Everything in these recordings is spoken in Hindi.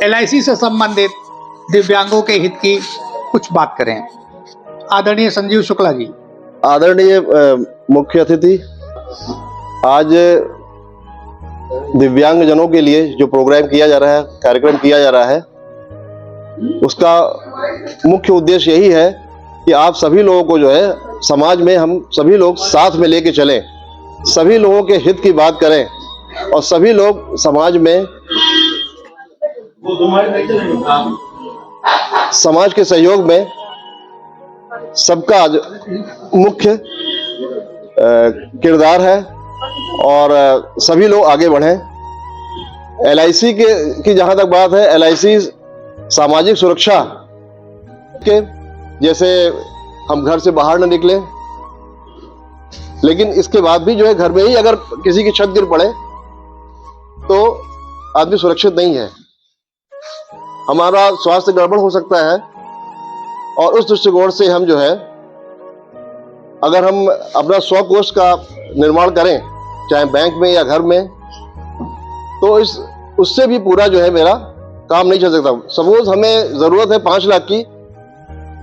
LIC से संबंधित दिव्यांगों के हित की कुछ बात करें। आदरणीय संजीव शुक्ला जी। आदरणीय मुख्य अतिथि, आज दिव्यांगजनों के लिए जो प्रोग्राम किया जा रहा है, कार्यक्रम किया जा रहा है, उसका मुख्य उद्देश्य यही है कि आप सभी लोगों को जो है समाज में हम सभी लोग साथ में लेके चलें, सभी लोगों के हित की बात करें और सभी लोग समाज में समाज के सहयोग में सबका मुख्य किरदार है और सभी लोग आगे बढ़ें। LIC की जहां तक बात है, LIC सामाजिक सुरक्षा के जैसे हम घर से बाहर न निकले, लेकिन इसके बाद भी जो है घर में ही अगर किसी की छत गिर पड़े तो आदमी सुरक्षित नहीं है, हमारा स्वास्थ्य गड़बड़ हो सकता है। और उस दृष्टिकोण से हम जो है अगर हम अपना स्वकोष का निर्माण करें, चाहे बैंक में या घर में, तो उससे भी पूरा जो है मेरा काम नहीं चल सकता। सपोज हमें जरूरत है 5 लाख की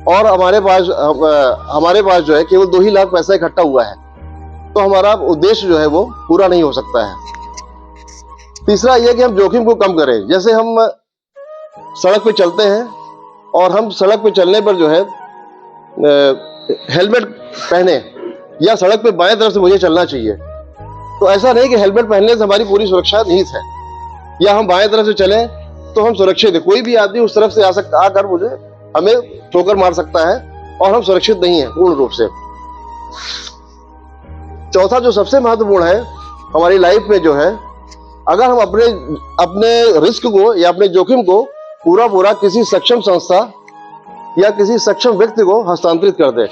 और हमारे पास जो है केवल 2 ही लाख पैसा इकट्ठा हुआ है, तो हमारा उद्देश्य जो है वो पूरा नहीं हो सकता है। तीसरा यह कि हम जोखिम को कम करें। जैसे हम सड़क पे चलते हैं और हम सड़क पे चलने पर जो है हेलमेट पहने या सड़क पे बाएं तरफ से मुझे चलना चाहिए, तो ऐसा नहीं कि हेलमेट पहनने से हमारी पूरी सुरक्षा निहित है, या हम बाएं तरफ से चलें तो हम सुरक्षित है। कोई भी आदमी उस तरफ से आकर मुझे हमें ठोकर मार सकता है और हम सुरक्षित नहीं है पूर्ण रूप से। चौथा जो सबसे महत्वपूर्ण है हमारी लाइफ में जो है, अगर हम अपने रिस्क को या अपने जोखिम को पूरा किसी सक्षम संस्था या किसी सक्षम व्यक्ति को हस्तांतरित कर दें।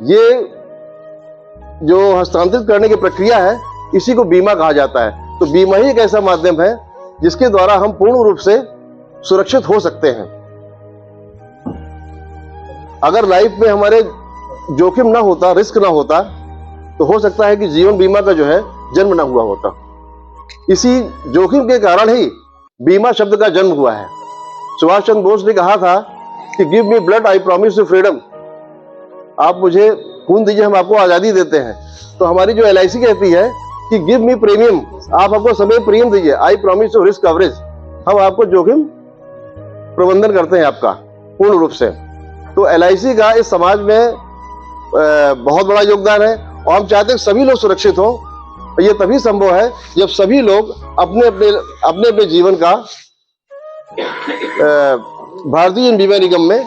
ये जो हस्तांतरित करने की प्रक्रिया है, इसी को बीमा कहा जाता है। तो बीमा ही एक ऐसा माध्यम है जिसके द्वारा हम पूर्ण रूप से सुरक्षित हो सकते हैं। अगर लाइफ में हमारे जोखिम ना होता, रिस्क ना होता, तो हो सकता है कि जीवन बीमा का जो है जन्म ना हुआ होता। इसी जोखिम के कारण ही बीमा शब्द का जन्म हुआ है। सुभाष चंद्र बोस ने कहा था कि give me blood I promise you freedom. आप मुझे खून दीजिए, हम आपको आजादी देते हैं। तो हमारी जो LIC कहती है कि गिव मी प्रीमियम, आप हमको समय प्रीमियम दीजिए, I promise you risk coverage. हम आपको जोखिम प्रबंधन करते हैं आपका पूर्ण रूप से। तो LIC का इस समाज में बहुत बड़ा योगदान है और हम चाहते हैं सभी लोग सुरक्षित हों। ये तभी संभव है जब सभी लोग अपने अपने जीवन का भारतीय बीमा निगम में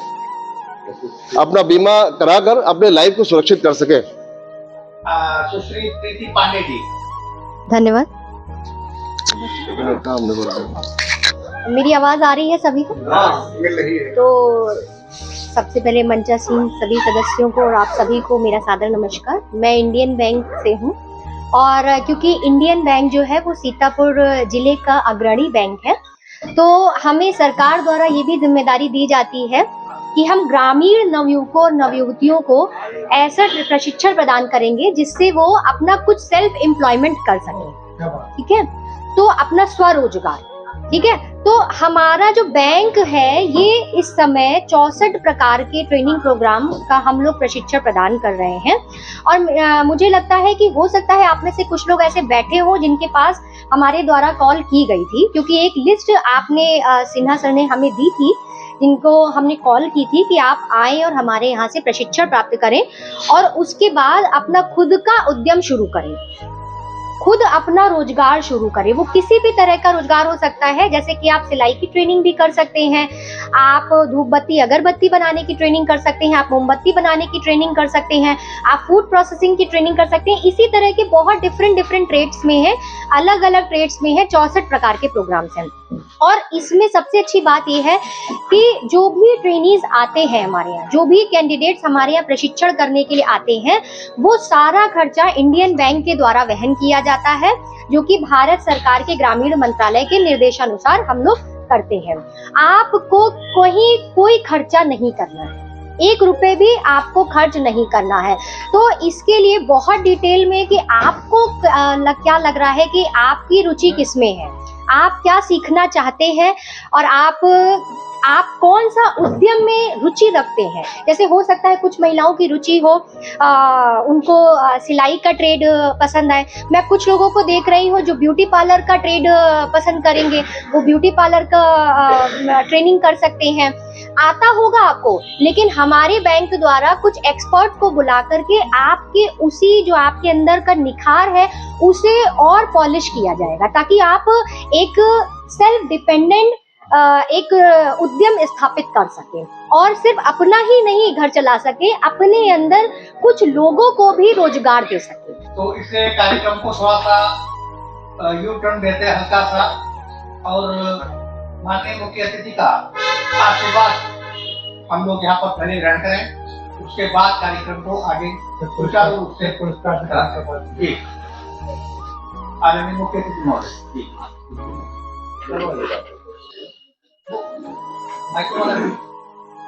अपना बीमा कराकर अपने लाइफ को सुरक्षित कर सके। सुश्री प्रीति पांडे जी। धन्यवाद। मेरी आवाज आ रही है सभी को? मिल रही है। तो सबसे पहले मंचासीन सभी सदस्यों को और आप सभी को मेरा सादर नमस्कार। मैं इंडियन बैंक से हूँ और क्योंकि इंडियन बैंक जो है वो सीतापुर जिले का अग्रणी बैंक है, तो हमें सरकार द्वारा ये भी जिम्मेदारी दी जाती है कि हम ग्रामीण नवयुवकों और नवयुवतियों को ऐसा प्रशिक्षण प्रदान करेंगे जिससे वो अपना कुछ सेल्फ एम्प्लॉयमेंट कर सकें। ठीक है, तो अपना स्वरोजगार। ठीक है, तो हमारा जो बैंक है ये इस समय 64 प्रकार के ट्रेनिंग प्रोग्राम का हम लोग प्रशिक्षण प्रदान कर रहे हैं। और मुझे लगता है कि हो सकता है आप में से कुछ लोग ऐसे बैठे हो जिनके पास हमारे द्वारा कॉल की गई थी, क्योंकि एक लिस्ट आपने सिन्हा सर ने हमें दी थी, जिनको हमने कॉल की थी कि आप आए और हमारे यहाँ से प्रशिक्षण प्राप्त करें और उसके बाद अपना खुद का उद्यम शुरू करें, खुद अपना रोजगार शुरू करें। वो किसी भी तरह का रोजगार हो सकता है, जैसे कि आप सिलाई की ट्रेनिंग भी कर सकते हैं, आप धूप बत्ती अगरबत्ती बनाने की ट्रेनिंग कर सकते हैं, आप मोमबत्ती बनाने की ट्रेनिंग कर सकते हैं, आप फूड प्रोसेसिंग की ट्रेनिंग कर सकते हैं। इसी तरह के बहुत डिफरेंट ट्रेड्स में है, अलग अलग ट्रेड्स में है, 64 प्रकार के प्रोग्राम्स हैं। और इसमें सबसे अच्छी बात यह है कि जो भी ट्रेनीज आते हैं हमारे यहाँ, जो भी कैंडिडेट्स हमारे यहाँ प्रशिक्षण करने के लिए आते हैं, वो सारा खर्चा इंडियन बैंक के द्वारा वहन किया जाता है, जो कि भारत सरकार के ग्रामीण मंत्रालय के निर्देशानुसार हम लोग करते हैं। आपको कोई खर्चा नहीं करना है, 1 रुपए भी आपको खर्च नहीं करना है। तो इसके लिए बहुत डिटेल में कि आपको क्या लग रहा है कि आपकी रुचि किसमें है, आप क्या सीखना चाहते हैं और आप कौन सा उद्यम में रुचि रखते हैं। जैसे हो सकता है कुछ महिलाओं की रुचि हो, उनको सिलाई का ट्रेड पसंद आए। मैं कुछ लोगों को देख रही हूँ जो ब्यूटी पार्लर का ट्रेड पसंद करेंगे, वो ब्यूटी पार्लर का ट्रेनिंग कर सकते हैं। आता होगा आपको, लेकिन हमारे बैंक द्वारा कुछ एक्सपर्ट को बुला करके आपके उसी जो आपके अंदर का निखार है उसे और पॉलिश किया जाएगा, ताकि आप एक सेल्फ डिपेंडेंट एक उद्यम स्थापित कर सके और सिर्फ अपना ही नहीं घर चला सके, अपने अंदर कुछ लोगों को भी रोजगार दे सके। तो इस कार्यक्रम को थोड़ा सा यू टर्न देते हैं हल्का सा, और माननीय मुख्य अतिथि का आशीर्वाद हम लोग यहाँ पर पहले ग्रहण करें, उसके बाद कार्यक्रम को आगे सुचारू रूप से पुरस्कार जी आदरणीय मुख्य अतिथि महोदय जी।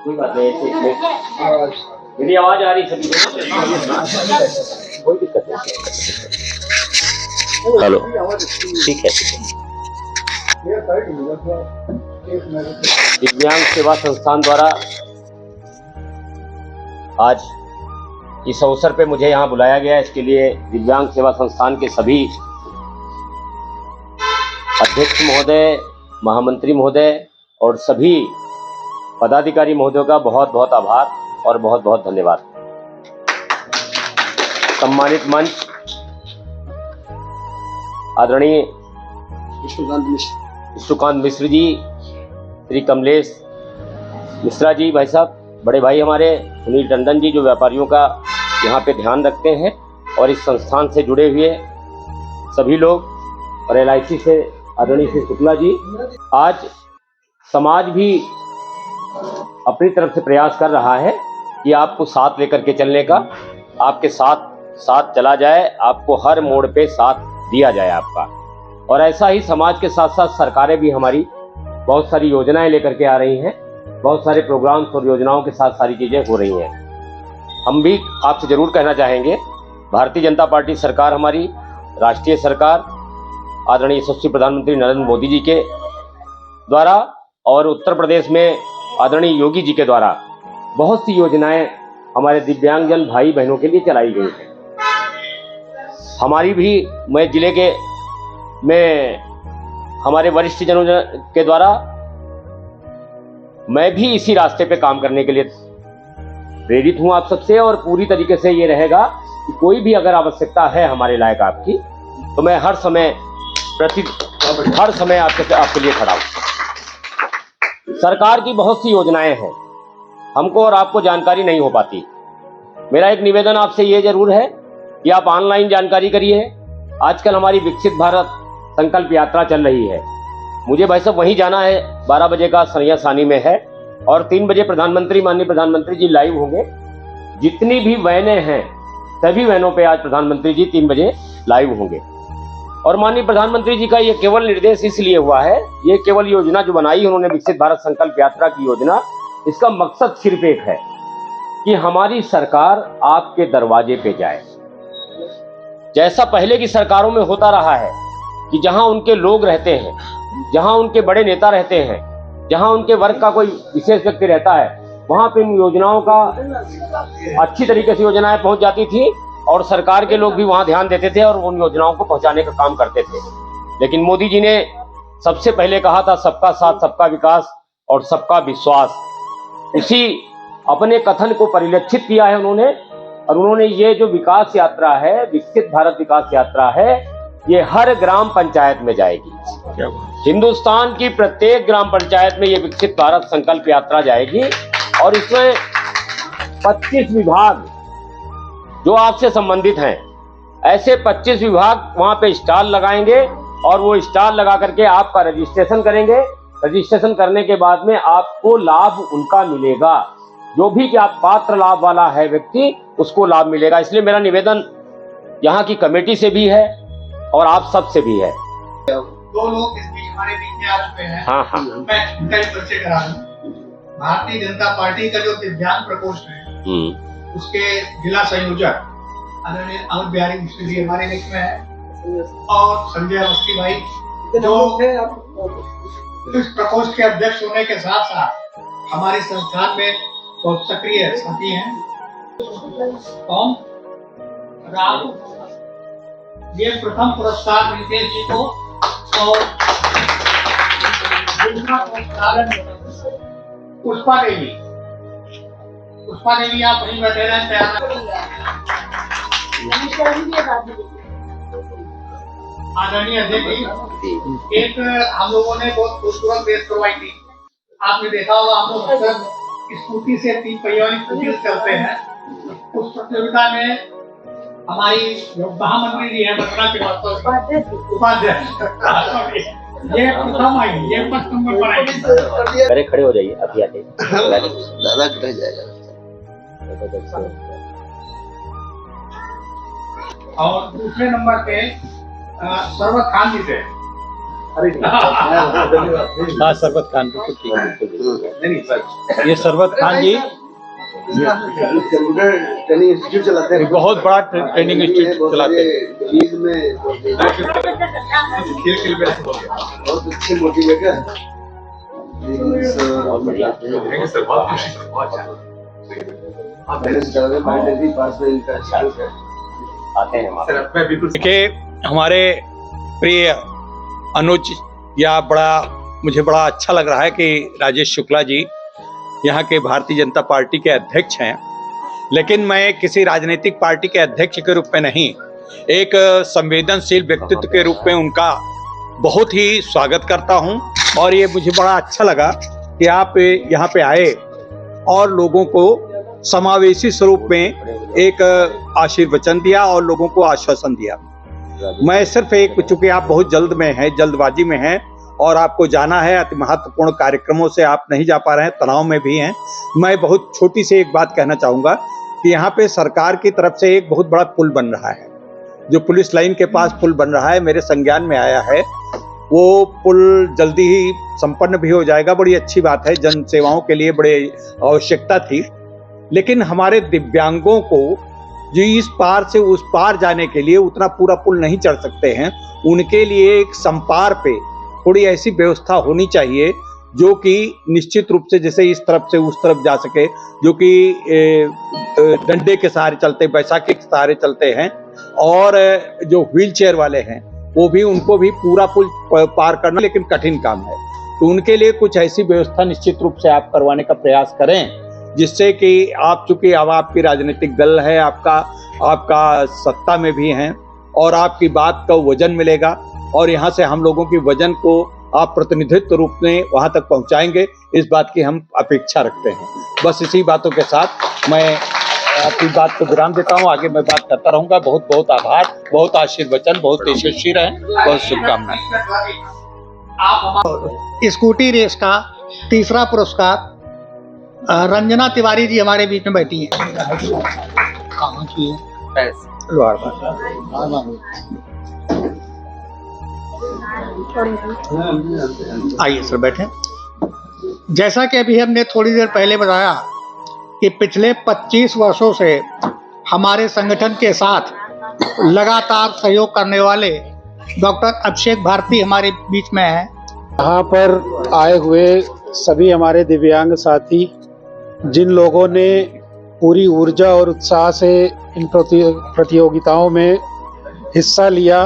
कोई बात नहीं, मेरी आवाज आ रही सभी कोई दिक्कत नहीं। हेलो, ठीक है। दिव्यांग सेवा संस्थान द्वारा आज इस अवसर पे मुझे यहाँ बुलाया गया, इसके लिए दिव्यांग सेवा संस्थान के सभी अध्यक्ष महोदय, महामंत्री महोदय और सभी पदाधिकारी महोदयों का बहुत बहुत आभार और बहुत बहुत धन्यवाद। सम्मानित मंच आदरणीय विष्णुकांत मिश्र जी, श्री कमलेश मिश्रा जी, भाई साहब, बड़े भाई हमारे सुनील टंडन जी जो व्यापारियों का यहाँ पे ध्यान रखते हैं, और इस संस्थान से जुड़े हुए सभी लोग, और LIC से आदरणीय श्री शुक्ला जी। आज समाज भी अपनी तरफ से प्रयास कर रहा है कि आपको साथ लेकर के चलने का, आपके साथ चला जाए, आपको हर मोड़ पे साथ दिया जाए आपका। और ऐसा ही समाज के साथ साथ सरकारें भी हमारी बहुत सारी योजनाएं लेकर के आ रही हैं, बहुत सारे प्रोग्राम्स और योजनाओं के साथ सारी चीजें हो रही हैं। हम भी आपसे जरूर कहना चाहेंगे, भारतीय जनता पार्टी सरकार हमारी, राष्ट्रीय सरकार आदरणीय यशस्वी प्रधानमंत्री नरेंद्र मोदी जी के द्वारा और उत्तर प्रदेश में आदरणीय योगी जी के द्वारा बहुत सी योजनाएं हमारे दिव्यांगजन भाई बहनों के लिए चलाई गई हैं। हमारी भी, मैं जिले के में हमारे वरिष्ठ जनों के द्वारा मैं भी इसी रास्ते पे काम करने के लिए प्रेरित हूं आप सबसे, और पूरी तरीके से ये रहेगा कि कोई भी अगर आवश्यकता है हमारे लायक आपकी, तो मैं हर समय आपके लिए खड़ा हूं। सरकार की बहुत सी योजनाएं हैं, हमको और आपको जानकारी नहीं हो पाती। मेरा एक निवेदन आपसे ये जरूर है कि आप ऑनलाइन जानकारी करिए। आजकल हमारी विकसित भारत संकल्प यात्रा चल रही है, मुझे भाई साहब वहीं जाना है। 12 बजे का सरिया सानी में है, और 3 बजे माननीय प्रधानमंत्री जी लाइव होंगे। जितनी भी वैनें हैं सभी वैनों पे आज प्रधानमंत्री जी 3 बजे लाइव होंगे। और माननीय प्रधानमंत्री जी का ये केवल निर्देश इसलिए हुआ है, ये केवल योजना जो बनाई उन्होंने विकसित भारत संकल्प यात्रा की योजना, इसका मकसद सिर्फ एक है कि हमारी सरकार आपके दरवाजे पे जाए। जैसा पहले की सरकारों में होता रहा है कि जहां उनके लोग रहते हैं, जहां उनके बड़े नेता रहते हैं, जहां उनके वर्ग का कोई विशेष व्यक्ति रहता है, वहां पे इन योजनाओं का अच्छी तरीके से योजनाएं पहुंच जाती थी, और सरकार के लोग भी वहां ध्यान देते थे और उन योजनाओं को पहुंचाने का काम करते थे। लेकिन मोदी जी ने सबसे पहले कहा था सबका साथ, सबका विकास और सबका विश्वास। उसी अपने कथन को परिलक्षित किया है उन्होंने, और उन्होंने ये जो विकास यात्रा है, विकसित भारत विकास यात्रा है, ये हर ग्राम पंचायत में जाएगी। हिंदुस्तान की प्रत्येक ग्राम पंचायत में ये विकसित भारत संकल्प यात्रा जाएगी, और इसमें 25 विभाग जो आपसे संबंधित हैं, ऐसे 25 विभाग वहां पे स्टॉल लगाएंगे, और वो स्टॉल लगा करके आपका रजिस्ट्रेशन करेंगे। रजिस्ट्रेशन करने के बाद में आपको लाभ उनका मिलेगा, जो भी कि आप पात्र लाभ वाला है व्यक्ति, उसको लाभ मिलेगा। इसलिए मेरा निवेदन यहाँ की कमेटी से भी है और आप सब से भी है। 2 लोग इस बीच हमारे बीच में आ चुके हैं। हाँ। मैं उनका भी परिचय करा दूं। भारतीय जनता पार्टी का जो दिव्यांग प्रकोष्ठ है, उसके जिला संयोजक आदरणीय अमित बिहारी मिश्र जी हमारे बीच में है, और संजय अवस्थी भाई जो इस प्रकोष्ठ के अध्यक्ष होने के साथ साथ हमारे संस्थान में बहुत सक्रिय साथी हैं। कौन? राम। ये प्रथम पुरस्कार रितेश जी को और दूसरा पुरस्कार पुष्पा देवी। पुष्पा देवी आप वहीं बैठे रहें, तैयार। आदरणीय अध्यक्ष जी, एक हम लोगों ने बहुत खूबसूरत रेस करवाई थी। आपने देखा होगा, हम लोग अक्सर स्कूटी से 3 पहिया वाली स्कूटी से चलते हैं। उस प्रतियोगिता में हमारी जो महामंत्री जी है मथुरा के उपाध्यक्ष, ये प्रथम आई, ये 1st नंबर पर आई। अरे खड़े हो जाइए, अभी आते दादा रह जाएगा। और दूसरे नंबर पे सरवत खान जी थे। हाँ, सरवत खान बिल्कुल ठीक है। ये सरवत खान जी ट्रेनिंग इंस्टीट्यूट चलाते हैं, एक बहुत बड़ा ट्रेनिंग इंस्टीट्यूट चलाते हैं। चीज में बहुत अच्छे मोटिवेटर। बहुत बढ़िया। आते हैं देखिए, हमारे प्रिय अनुज, या मुझे बड़ा अच्छा लग रहा है कि राजेश शुक्ला जी यहाँ के भारतीय जनता पार्टी के अध्यक्ष हैं, लेकिन मैं किसी राजनीतिक पार्टी के अध्यक्ष के रूप में नहीं, एक संवेदनशील व्यक्तित्व के रूप में उनका बहुत ही स्वागत करता हूं। और ये मुझे बड़ा अच्छा लगा कि आप यहाँ पे आए और लोगों को समावेशी स्वरूप में एक आशीर्वचन दिया और लोगों को आश्वासन दिया। मैं सिर्फ एक, चूंकि आप बहुत जल्दबाजी में हैं और आपको जाना है अति महत्वपूर्ण कार्यक्रमों से आप नहीं जा पा रहे हैं, तनाव में भी हैं, मैं बहुत छोटी सी एक बात कहना चाहूँगा कि यहाँ पे सरकार की तरफ से एक बहुत बड़ा पुल बन रहा है, जो पुलिस लाइन के पास पुल बन रहा है, मेरे संज्ञान में आया है। वो पुल जल्दी ही संपन्न भी हो जाएगा, बड़ी अच्छी बात है, जन सेवाओं के लिए बड़ी आवश्यकता थी। लेकिन हमारे दिव्यांगों को जो इस पार से उस पार जाने के लिए उतना पूरा पुल नहीं चढ़ सकते हैं, उनके लिए एक संपार पे थोड़ी ऐसी व्यवस्था होनी चाहिए जो कि निश्चित रूप से जैसे इस तरफ से उस तरफ जा सके, जो कि डंडे के सहारे चलते, बैसाखी के सहारे चलते हैं, और जो व्हील चेयर वाले हैं वो भी, उनको भी पूरा पुल पार करना लेकिन कठिन काम है। तो उनके लिए कुछ ऐसी व्यवस्था निश्चित रूप से आप करवाने का प्रयास करें, जिससे कि आप, चूंकि अब आपकी राजनीतिक दल है, आपका सत्ता में भी हैं, और आपकी बात का वजन मिलेगा, और यहाँ से हम लोगों की वजन को आप प्रतिनिधित्व रूप में वहाँ तक पहुँचाएंगे, इस बात की हम अपेक्षा रखते हैं। बस इसी बातों के साथ मैं अपनी बात को विराम देता हूँ, आगे मैं बात करता रहूँगा। बहुत बहुत आभार, बहुत आशीर्वचन, बहुत यशस्वी रहें, बहुत शुभकामनाएं। स्कूटी रेस का तीसरा पुरस्कार रंजना तिवारी जी हमारे बीच में बैठी हैं। कहाँ की है? आइए सर, बैठे। जैसा कि अभी हमने थोड़ी देर पहले बताया कि पिछले 25 वर्षों से हमारे संगठन के साथ लगातार सहयोग करने वाले डॉक्टर अभिषेक भारती हमारे बीच में हैं। यहाँ पर आए हुए सभी हमारे दिव्यांग साथी, जिन लोगों ने पूरी ऊर्जा और उत्साह से इन प्रतियोगिताओं में हिस्सा लिया,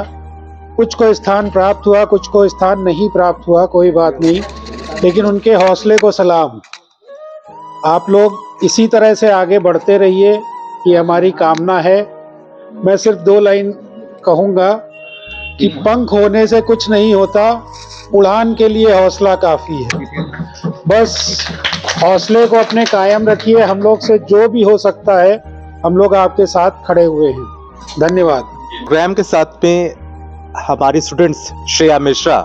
कुछ को स्थान प्राप्त हुआ, कुछ को स्थान नहीं प्राप्त हुआ, कोई बात नहीं, लेकिन उनके हौसले को सलाम। आप लोग इसी तरह से आगे बढ़ते रहिए, ये हमारी कामना है। मैं सिर्फ 2 लाइन कहूँगा कि पंख होने से कुछ नहीं होता, उड़ान के लिए हौसला काफ़ी है। बस हौसले को अपने कायम रखिए, हम लोग से जो भी हो सकता है हम लोग आपके साथ खड़े हुए हैं। धन्यवाद। प्रोग्राम के साथ में हमारी स्टूडेंट्स श्रेया मिश्रा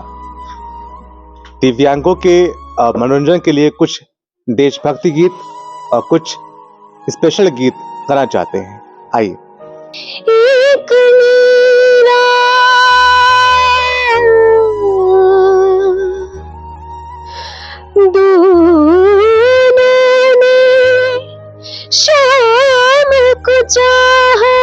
दिव्यांगों के मनोरंजन के लिए कुछ देशभक्ति गीत और कुछ स्पेशल गीत गाना चाहते हैं। आइए। एक नीला दूने शाम को चाहा,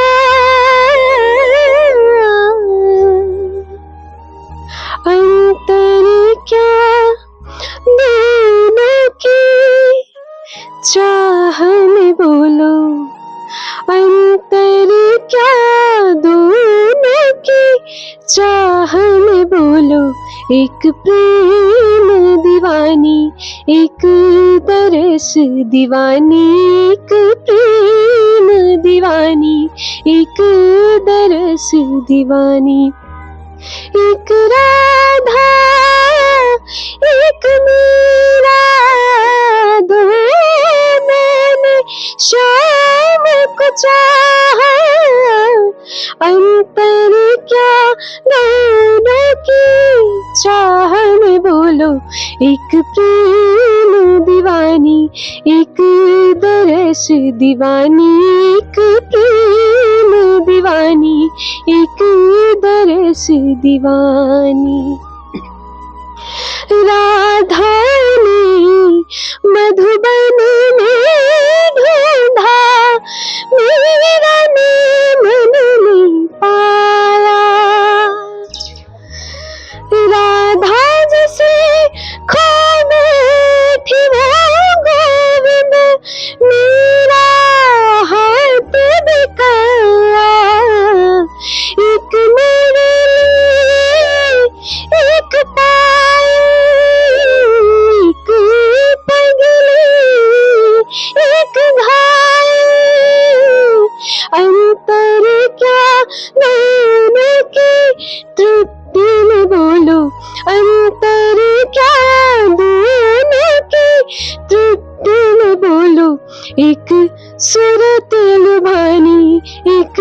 एक प्रेम दीवानी, एक तरस दीवानी, एक प्रेम दीवानी, एक तरस दीवानी। एक राधा एक मीरा, दो मैंने शाम को चाहा, अंतर क्या दोनों की चाह में बोलो। एक प्रेम दीवानी, एक दरस दीवानी, एक प्रेम दीवानी, एक दरस दीवानी। राधा ने मधुबन में ढूंढा, मीरा ने मन में पाया। राधा जैसे खो बैठी वो गोविंद, मीरा हाथ दिखाया। एक मेरे लिए एक पायल, एक पगली एक घायल, अंतर क्या दोनों की तृप्ति में बोलो। अंतर क्या दोनों की तृप्ति में बोलो। एक सूरत लुभानी, एक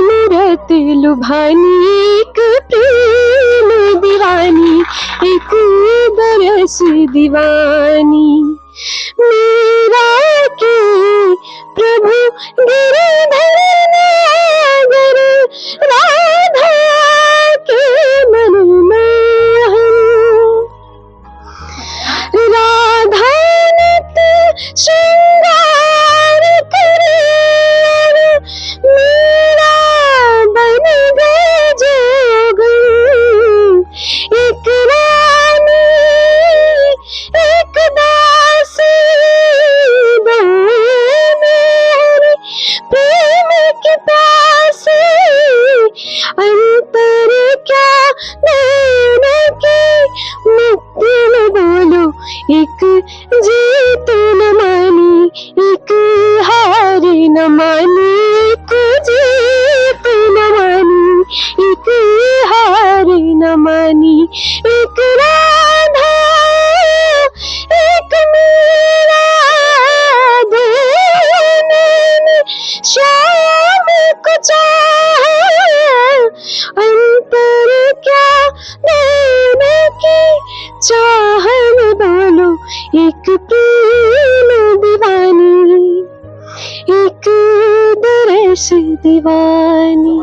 मूरत लुभानी, एक प्रेम दीवानी, एक बरस दीवानी। मीरा के प्रभु गिरधर नागर, राधा के मन में हूँ। राधा नित श्रृंगार करे, मीरा बन गए जोगन। एक रानी एक दासी, दो मेरे प्रेम के पास। अंतर क्या दोनों की मुक्ति में बोलो। एक जीत न मानी, एक हार न मानी, एक जीत न मानी, एक हार न मानी। एक राधा एक मीरा, दो मैंने शाम को चाहा, अंतर क्या दोनों की चाह में बोलो। एक प्रेम दीवानी, एक दरस दीवानी।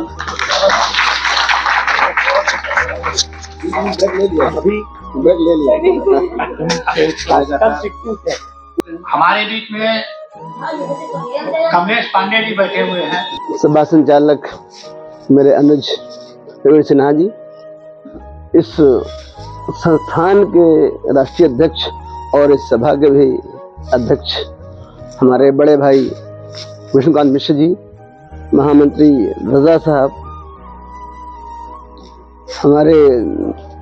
हमारे बीच में कमलेश पांडे जी बैठे हुए हैं। सभा संचालक मेरे अनुज प्रवीण सिन्हा जी, इस संस्थान के राष्ट्रीय अध्यक्ष और इस सभा के भी अध्यक्ष हमारे बड़े भाई विष्णुकांत मिश्र जी, महामंत्री रजा साहब, हमारे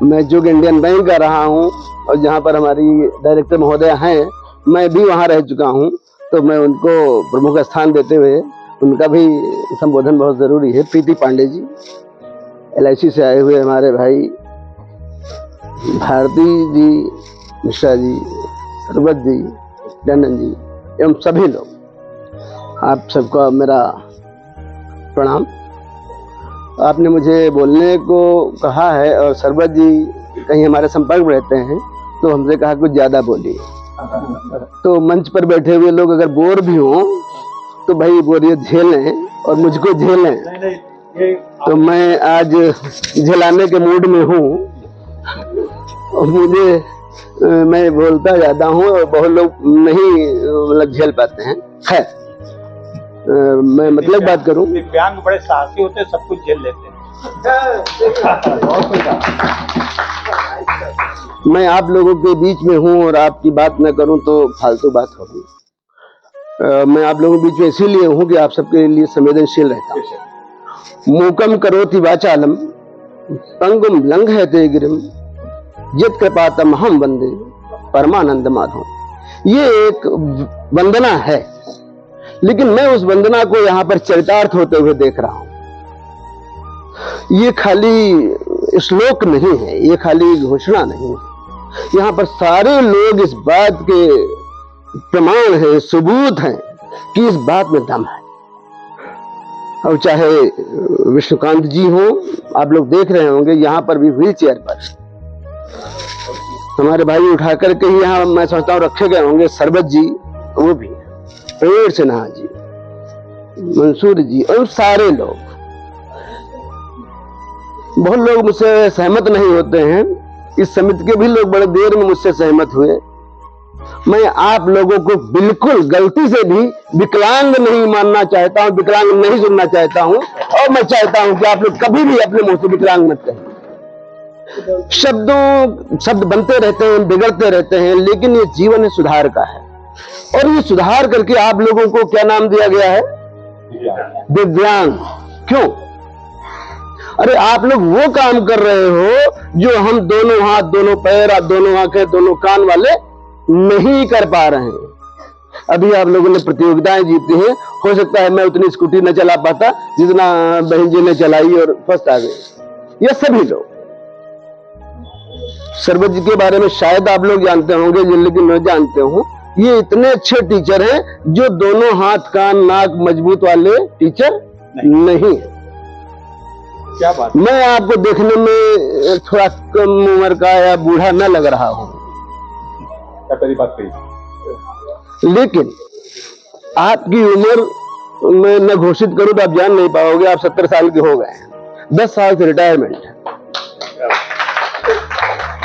मैं जो इंडियन बैंक का रहा हूँ और जहाँ पर हमारी डायरेक्टर महोदय हैं, मैं भी वहाँ रह चुका हूँ, तो मैं उनको प्रमुख स्थान देते हुए उनका भी संबोधन बहुत ज़रूरी है। प्रीति पांडे जी, LIC से आए हुए हमारे भाई भारती जी, मिश्रा जी, सरबत जी, टंडन जी एवं सभी लोग, आप सबका मेरा प्रणाम। आपने मुझे बोलने को कहा है और सरबत जी कहीं हमारे संपर्क में रहते हैं तो हमसे कहा कुछ ज़्यादा बोलिए। तो मंच पर बैठे हुए लोग अगर बोर भी हों तो भाई बोरियत झेलें और मुझको झेलें। तो मैं आज झेलाने के मूड में हूँ और मैं बोलता ज़्यादा हूँ और बहुत लोग नहीं मतलब झेल पाते हैं। खैर, मैं मतलब बात करूँ, दिव्यांग बड़े साहसी होते हैं, सब कुछ झेल लेते हैं। मैं आप लोगों के बीच में हूँ और आपकी बात न करूँ तो फालतू बात होगी। मैं आप लोगों के बीच में इसीलिए हूँ कि आप सबके लिए संवेदनशील रहता हूँ। मूकम करोति वाचालम, पंगुम लंघयते गिरिम, जित कृपातम हम वंदे परमानंद माधव। ये एक वंदना है, लेकिन मैं उस वंदना को यहां पर चरितार्थ होते हुए देख रहा हूं। ये खाली श्लोक नहीं है, ये खाली घोषणा नहीं है। यहां पर सारे लोग इस बात के प्रमाण है, सबूत हैं कि इस बात में दम है। और चाहे विष्णुकांत जी हो, आप लोग देख रहे होंगे यहां पर भी व्हील चेयर पर हमारे भाई उठा करके ही यहाँ मैं समझता हूँ रखे गए होंगे। सरबत जी वो भी, प्रवीण सिन्हा जी, मंसूर जी और सारे लोग। बहुत लोग मुझसे सहमत नहीं होते हैं, इस समिति के भी लोग बड़े देर में मुझसे सहमत हुए। मैं आप लोगों को बिल्कुल गलती से भी विकलांग नहीं मानना चाहता हूं, विकलांग नहीं सुनना चाहता हूं, और मैं चाहता हूं कि आप लोग कभी भी अपने मुंह से विकलांग मत कहें। शब्द बनते रहते हैं, बिगड़ते रहते हैं, लेकिन ये जीवन सुधार का है। और ये सुधार करके आप लोगों को क्या नाम दिया गया है? दिव्यांग। क्यों? अरे आप लोग वो काम कर रहे हो जो हम दोनों हाथ, दोनों पैर, दोनों आंखें, दोनों कान वाले नहीं कर पा रहे हैं। अभी आप लोगों ने प्रतियोगिताएं जीती हैं, हो सकता है मैं उतनी स्कूटी न चला पाता जितना बहन जी ने चलाई और फर्स्ट आ गए। ये सभी लोग, सरबत जी के बारे में शायद आप लोग जानते होंगे, लेकिन मैं जानते हूं ये इतने अच्छे टीचर हैं जो दोनों हाथ, कान, नाक मजबूत वाले टीचर नहीं है। क्या बात। मैं आपको देखने में थोड़ा कम उम्र का या बूढ़ा न लग रहा हूं, बात कही, लेकिन आपकी उम्र मैं न घोषित करूं तो आप जान नहीं पाओगे। आप 70 साल के हो गए हैं, 10 साल से रिटायरमेंट है।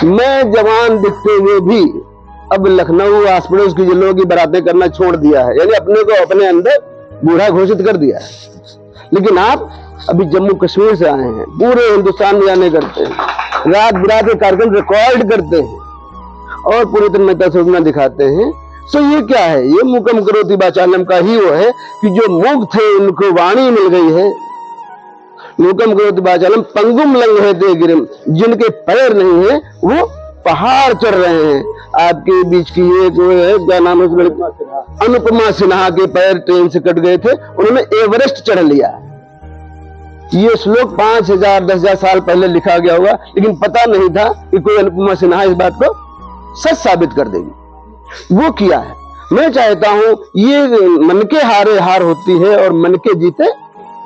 मैं जवान दिखते हुए भी अब लखनऊ आस पड़ोस की जिलों की बारातें करना छोड़ दिया है, यानी अपने को अपने अंदर बूढ़ा घोषित कर दिया है। लेकिन आप अभी जम्मू कश्मीर से आए हैं, पूरे हिंदुस्तान में जाने करते हैं, रात बिरात के कार्यक्रम रिकॉर्ड करते हैं और पूरी तन्मयता से अपना दिखाते हैं। तो ये क्या है? ये मुकम करोति वाचालम का ही वो है कि जो मूक थे उनको वाणी मिल गई है। मुकम करोति वाचालम पंगुम लंघयते गिरिम, जिनके पैर नहीं है वो पहाड़ चढ़ रहे हैं। आपके बीच की एक क्या नाम है, अनुपमा सिन्हा के पैर ट्रेन से कट गए थे, उन्होंने एवरेस्ट चढ़ लिया। ये श्लोक 5000 10,000 साल पहले लिखा गया होगा, लेकिन पता नहीं था कि कोई अनुपमा सिन्हा इस बात को सच साबित कर देगी। वो किया है। मैं चाहता हूं ये मन के हारे हार होती है और मन के जीते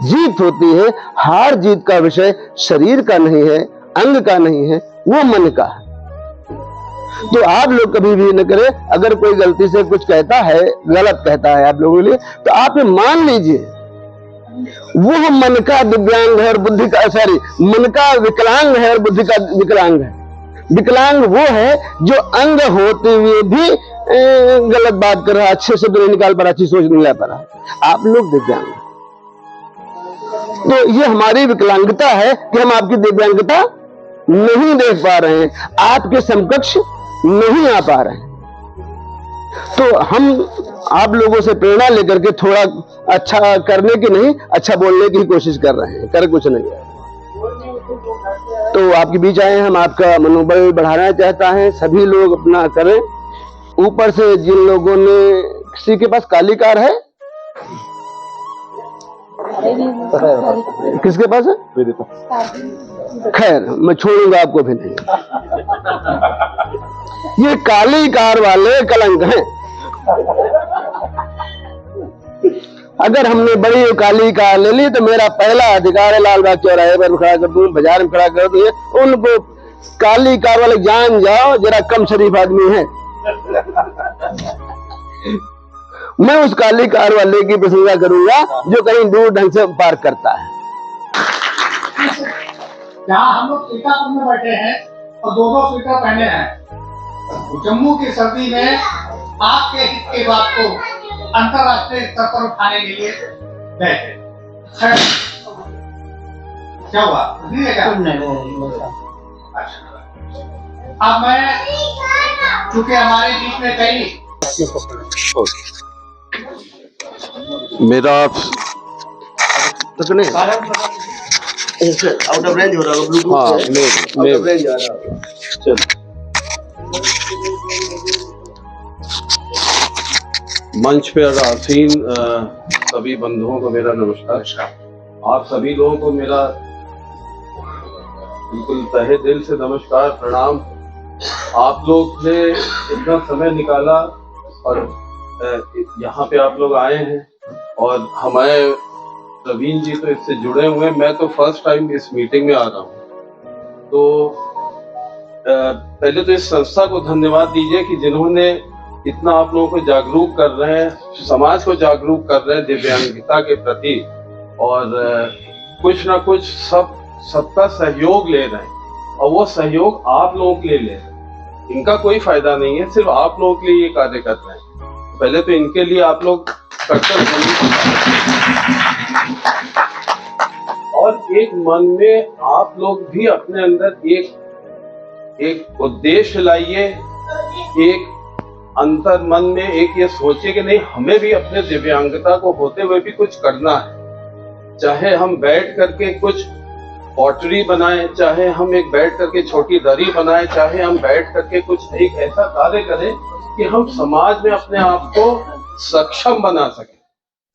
जीत होती है। हार जीत का विषय शरीर का नहीं है, अंग का नहीं है, वो मन का है। तो आप लोग कभी भी न करें, अगर कोई गलती से कुछ कहता है, गलत कहता है आप लोगों के लिए, तो आप मान लीजिए वो मन का दिव्यांग है और बुद्धि का, सॉरी, मन का विकलांग है और बुद्धि का विकलांग है। विकलांग वो है जो अंग होते हुए भी गलत बात कर रहा है, अच्छे शब्द नहीं निकाल पा रहा, अच्छी सोच नहीं ला पा रहा। आप लोग दिव्यांग, तो ये हमारी विकलांगता है कि हम आपकी दिव्यांगता नहीं देख पा रहे हैं, आपके समकक्ष नहीं आ पा रहे हैं। तो हम आप लोगों से प्रेरणा लेकर के थोड़ा अच्छा करने की नहीं, अच्छा बोलने की ही कोशिश कर रहे हैं, कर कुछ नहीं है। तो आपके बीच आए हैं, हम आपका मनोबल बढ़ाना चाहता है। सभी लोग अपना करें। ऊपर से जिन लोगों ने, किसी के पास काली कार है? किसके पास है? खैर, मैं छोड़ूंगा आपको भी नहीं। ये काली कार वाले कलंक हैं। अगर हमने बड़ी काली कार ले ली तो मेरा पहला अधिकार है लाल बाग चौराहे पर खड़ा कर दूं, बाजार में खड़ा कर दूं। उनको काली कार वाले जान जाओ, जरा कम शरीफ आदमी है। मैं उस काली कार वाले की प्रशंसा करूंगा जो कहीं दूर ढंग से पार्क करता है। जहाँ हम लोग सीतापुर में बैठे हैं और 2-2 स्वेटर पहने हैं, जम्मू की सर्दी में आपके हित की बात को अंतरराष्ट्रीय स्तर पर उठाने के लिए गए थे। क्या हुआ? अच्छा, अब मैं, चूंकि हमारे बीच में कई मेरा आउट ऑफ रेंज हो रहा है, ब्लूटूथ रेंज आ रहा है। मंच पे आसीन सभी बंधुओं को मेरा नमस्कार। आप सभी लोगों को मेरा बिल्कुल तहे दिल से नमस्कार, प्रणाम। आप लोग ने इतना समय निकाला और यहाँ पे आप लोग आए हैं और हमारे प्रवीण जी तो इससे जुड़े हुए हैं। मैं तो फर्स्ट टाइम इस मीटिंग में आ रहा हूँ। तो पहले तो इस संस्था को धन्यवाद दीजिए कि जिन्होंने इतना आप लोगों को जागरूक कर रहे हैं, समाज को जागरूक कर रहे हैं दिव्यांगता के प्रति, और कुछ ना कुछ सबका सहयोग ले रहे हैं और वो सहयोग आप लोगों के लिए ले रहे हैं। इनका कोई फायदा नहीं है, सिर्फ आप लोगों के लिए ये कार्य कर रहे हैं। पहले तो इनके लिए आप लोग कर्तव्य और एक मन में आप लोग भी अपने अंदर एक उद्देश्य लाइए, एक अंतर मन में एक ये सोचिए कि नहीं, हमें भी अपने दिव्यांगता को होते हुए भी कुछ करना है। चाहे हम बैठ करके कुछ पॉटरी बनाएं, चाहे हम एक बैठ करके छोटी दरी बनाएं, चाहे हम बैठ करके कुछ एक ऐसा कार्य करें कि हम समाज में अपने आप को सक्षम बना सकें,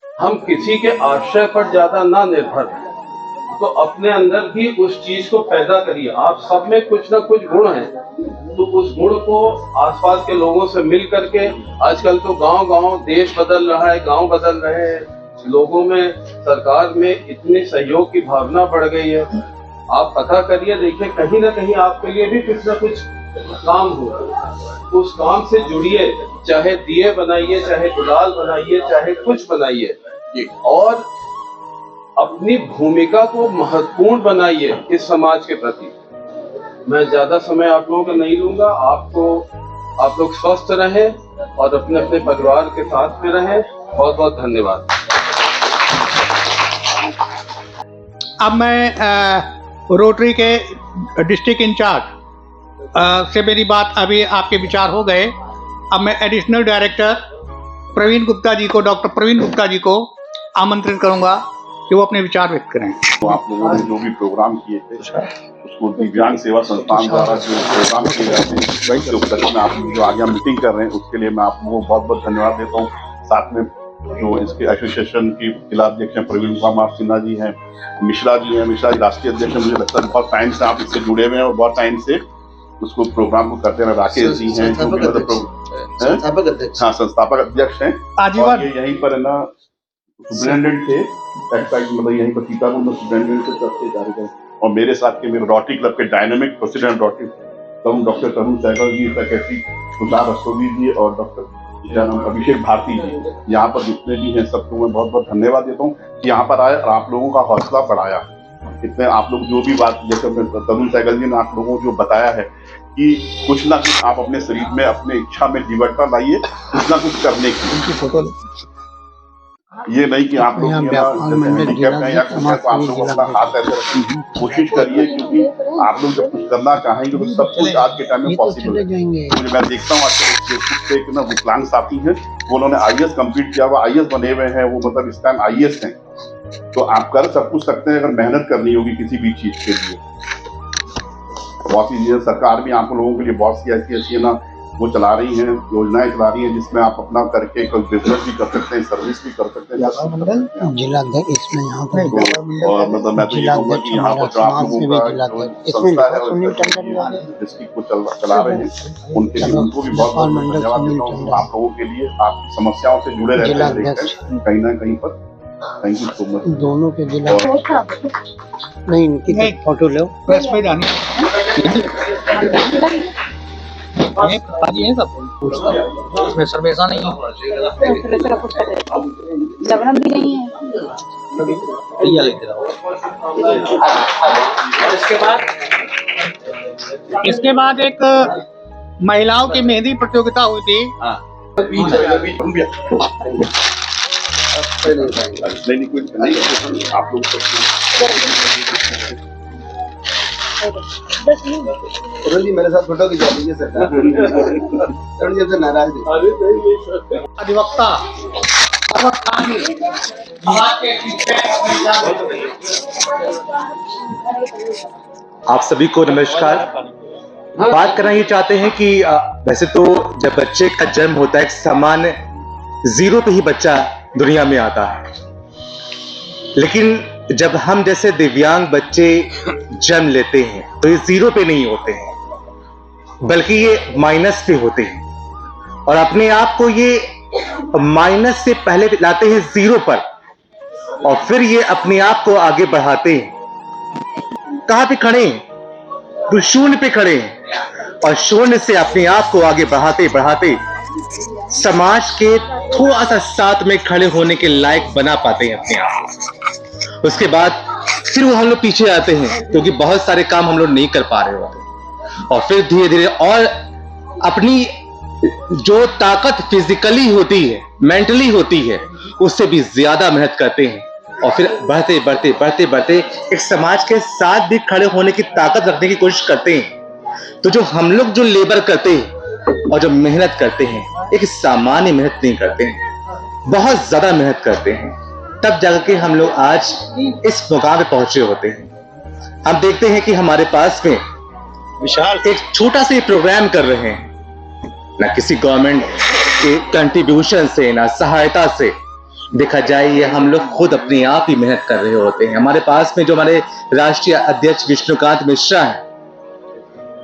हम किसी के आश्रय पर ज्यादा ना निर्भर हैं। तो अपने अंदर भी उस चीज को पैदा करिए। आप सब में कुछ ना कुछ गुण है, तो उस गुण को आसपास के लोगों से मिल करके, आजकल तो गांव-गांव देश बदल रहा है, गांव बदल रहे हैं, लोगों में, सरकार में इतनी सहयोग की भावना बढ़ गई है। आप पता करिए, देखिए कहीं ना कहीं आपके लिए भी कुछ ना कुछ काम हो रहा है। उस काम से जुड़िए, चाहे दिए बनाइए, चाहे गुलाल बनाइए, चाहे कुछ बनाइए, और अपनी भूमिका को महत्वपूर्ण बनाइए इस समाज के प्रति। मैं ज्यादा समय आप लोगों का नहीं लूंगा। आप लोग स्वस्थ रहें और अपने अपने परिवार के साथ में रहें। बहुत बहुत धन्यवाद। अब मैं रोटरी के डिस्ट्रिक्ट इंचार्ज से मेरी बात, अभी आपके विचार हो गए। अब मैं एडिशनल डायरेक्टर प्रवीण गुप्ता जी को, डॉक्टर प्रवीण गुप्ता जी को आमंत्रित करूंगा कि वो अपने विचार व्यक्त करें। तो आप लोगों ने जो भी प्रोग्राम किए थे उसको दिव्यांग सेवा संस्थान द्वारा जो प्रोग्राम किए जाते हैं, जो उपलक्ष्य में आप जो आगे मीटिंग कर रहे हैं, उसके लिए मैं आप लोगों को बहुत बहुत धन्यवाद देता हूँ। साथ में जो इसके एसोसिएशन की जिला अध्यक्ष हैं प्रवीण कुमार सिन्हा जी हैं, मिश्रा जी हैं, मिश्रा जी राष्ट्रीय अध्यक्ष हैं। मुझे लगता है बहुत टाइम से आप इससे जुड़े हुए हैं और बहुत टाइम से उसको प्रोग्राम को करते हैं। राकेश जी हैं, संस्थापक अध्यक्ष हैं, और ये यहीं पर है ना सुपरिटेंडेंट थे, मतलब यहीं पर सीतापुर में सुपरिटेंडेंट से सबसे जारी गए। और मेरे साथ के मेरे रोटरी क्लब के डायनामिक प्रेसिडेंट रोटरी डॉक्टर तरुण सहगल जी, सेक्रेटरी तुषार रस्तोगी जी और डॉक्टर अभिषेक भारती जी, यहाँ पर जितने भी हैं सबको मैं बहुत बहुत धन्यवाद देता हूँ कि यहाँ पर आए और आप लोगों का हौसला बढ़ाया। इतने आप लोग जो भी बात, जैसे तरुण सहगल जी ने आप लोगों को जो बताया है कि कुछ ना कुछ आप अपने शरीर में, अपने इच्छा में जीवटता लाइए, कुछ ना कुछ करने की। ये नहीं कि आप लोग आप लोग अपना हाथ ऐसे रखें, कोशिश करिए, क्योंकि आप लोग जब कुछ करना चाहेंगे तो सब कुछ आज के टाइम में पॉसिबल है। मुझे मैं देखता हूँ आजकल फेसबुक पे एक ना विकलांग साथी हैं, वो उन्होंने IAS कंप्लीट किया हुआ, IAS बने हुए हैं, वो मतलब इस टाइम IAS हैं। तो आप कर सब कुछ सकते हैं, अगर मेहनत करनी होगी किसी भी चीज के लिए। बहुत सी सरकार भी आप लोगों के लिए बहुत सी ऐसी ना वो चला रही हैं, योजनाएं चला रही हैं, जिसमें आप अपना करके कोई बिजनेस भी कर सकते हैं, सर्विस भी कर सकते हैं। जिला अध्यक्ष इसमें यहाँ पर और मतलब मैं तो ये कहूँगा कि यहाँ पर जो आप लोगों का संस्था है जिसकी को चला रहे हैं, उनके लिए उनको भी बहुत बहुत धन्यवाद देता हूँ। आप लोगों के लिए आपकी समस्याओं से जुड़े रहते हैं कहीं ना कहीं पर। Thank you so much. दोनों के जिला नहीं, इनकी फोटो लो, प्रेस में जानी इसमें सर्वेसा नहीं है, भी नहीं है। इसके बाद एक महिलाओं की मेहंदी प्रतियोगिता हुई थी। आप लोग जी मेरे साथ फोटो खिंचा लीजिए सरकार। तरुण जी से नाराज अधिवक्ता आप सभी को नमस्कार। बात करना ये चाहते हैं कि वैसे तो जब बच्चे का जन्म होता है एक सामान्य जीरो पे ही बच्चा दुनिया में आता है, लेकिन जब हम जैसे दिव्यांग बच्चे जन्म लेते हैं तो ये जीरो पे नहीं होते हैं, बल्कि ये माइनस पे होते हैं, और अपने आप को ये माइनस से पहले लाते हैं जीरो पर, और फिर ये अपने आप को आगे बढ़ाते हैं। कहां पे खड़े हैं? तो शून्य पे खड़े हैं, और शून्य से अपने आप को आगे बढ़ाते बढ़ाते समाज के थोड़ा सा साथ में खड़े होने के लायक बना पाते हैं अपने आप को। उसके बाद फिर वो हम लोग पीछे आते हैं, क्योंकि बहुत सारे काम हम लोग नहीं कर पा रहे होते, और फिर धीरे धीरे और अपनी जो ताकत फिजिकली होती है, मेंटली होती है, उससे भी ज्यादा मेहनत करते हैं, और फिर बढ़ते बढ़ते बढ़ते बढ़ते एक समाज के साथ भी खड़े होने की ताकत रखने की कोशिश करते हैं। तो जो हम लोग जो लेबर करते हैं और जो मेहनत करते हैं, एक सामान्य मेहनत नहीं करते हैं, बहुत ज्यादा मेहनत करते हैं, तब जाकर हम लोग आज इस मुकाम पे पहुंचे होते हैं। हम देखते हैं कि हमारे पास में विशाल एक छोटा सा प्रोग्राम कर रहे हैं, ना किसी गवर्नमेंट के कंट्रीब्यूशन से, ना सहायता से, देखा जाए ये हम लोग खुद अपने आप ही मेहनत कर रहे होते हैं। हमारे पास में जो हमारे राष्ट्रीय अध्यक्ष विष्णुकांत मिश्रा हैं,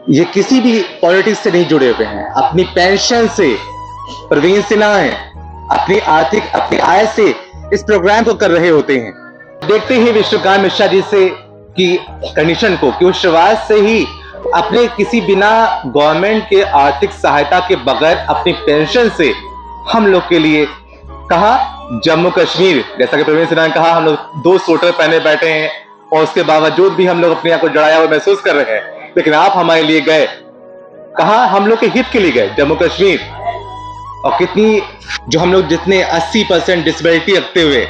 ये किसी भी पॉलिटिक्स से नहीं जुड़े हुए हैं, अपनी पेंशन से, प्रवीण सिन्हा है, अपनी आर्थिक अपनी आय से इस प्रोग्राम को कर रहे होते हैं। देखते हैं विष्णुकांत मिश्रा जी से की कंडीशन को, कि वो शुरुआत से ही अपने किसी बिना गवर्नमेंट के आर्थिक सहायता के बगैर अपनी पेंशन से हम लोग के लिए कहा जम्मू कश्मीर, जैसा कि प्रवीण सिन्हा ने कहा, हम लोग 2 स्वेटर पहने बैठे हैं, और उसके बावजूद भी हम लोग अपने आप को जड़ाया हुआ महसूस कर रहे हैं, लेकिन आप हमारे लिए गए, कहा हम लोग के हित के लिए गए जम्मू कश्मीर, और कितनी जो हम लोग जितने 80% डिसेबिलिटी रखते हुए,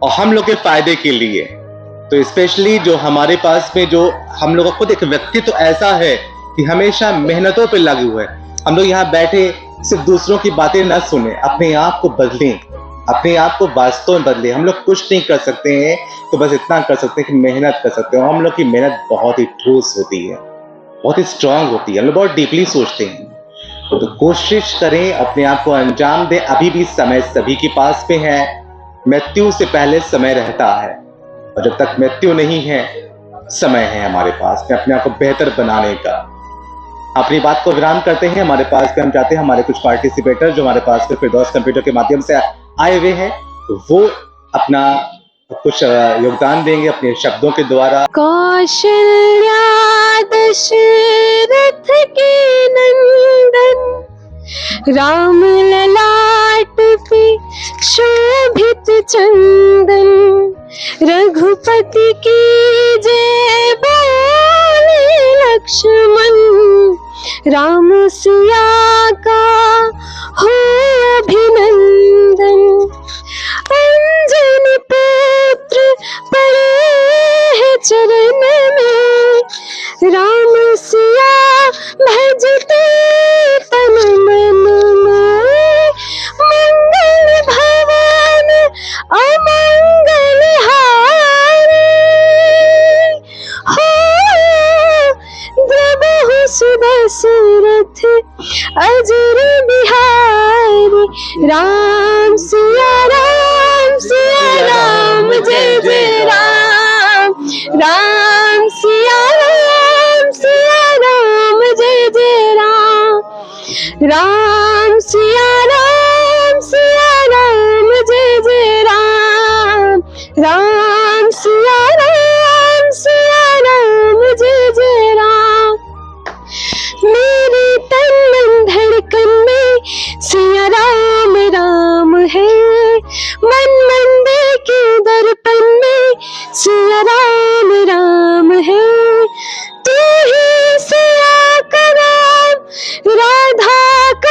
और हम लोग के फायदे के लिए। तो स्पेशली जो हमारे पास में जो हम लोग का खुद एक व्यक्तित्व तो ऐसा है कि हमेशा मेहनतों पे लगे हुए हैं। हम लोग यहाँ बैठे सिर्फ दूसरों की बातें न सुने, अपने आप को बदलें, अपने आप को वास्तव में बदलें। हम लोग कुछ नहीं कर सकते हैं तो बस इतना कर सकते हैं कि मेहनत कर सकते हैं, और हम लोग की मेहनत बहुत ही ठोस होती है, बहुत ही स्ट्रांग होती है, हम लोग बहुत डीपली सोचते हैं। तो कोशिश करें, अपने आप को अंजाम दें। अभी भी समय सभी के पास में है, मृत्यु से पहले समय रहता है, और जब तक मृत्यु नहीं है समय है हमारे पास में अपने आप को बेहतर बनाने का। अपनी बात को विराम करते हैं। हमारे पास में हम चाहते हैं हमारे कुछ पार्टिसिपेटर जो हमारे पास में फिरदौस कंप्यूटर के माध्यम से आए हुए हैं, वो अपना कुछ योगदान देंगे अपने शब्दों के द्वारा। कौशल्या दशरथ के नंदन, राम ललाट पे शोभित चंदन, रघुपति की जय बोले लक्ष्मण, राम सिया का हो अभिनंदन। अंजनी पुत्र पड़े हैं चरण में, राम सिया भजते तन मन में, मंगल भवन अमंगल हारे, हो द्रबहु सुदशरथ अजर बिहारी, राम सिया राम जय जय राम, राम सिया राम जय जय राम, राम सिया राम जय जय राम, राम सिया राम जय जय राम। मेरे तन मन धड़कन में सिया राम राम है, मन मंदिर के दर्पण में सिया राम राम है, तू ही सिया का राम, राधा का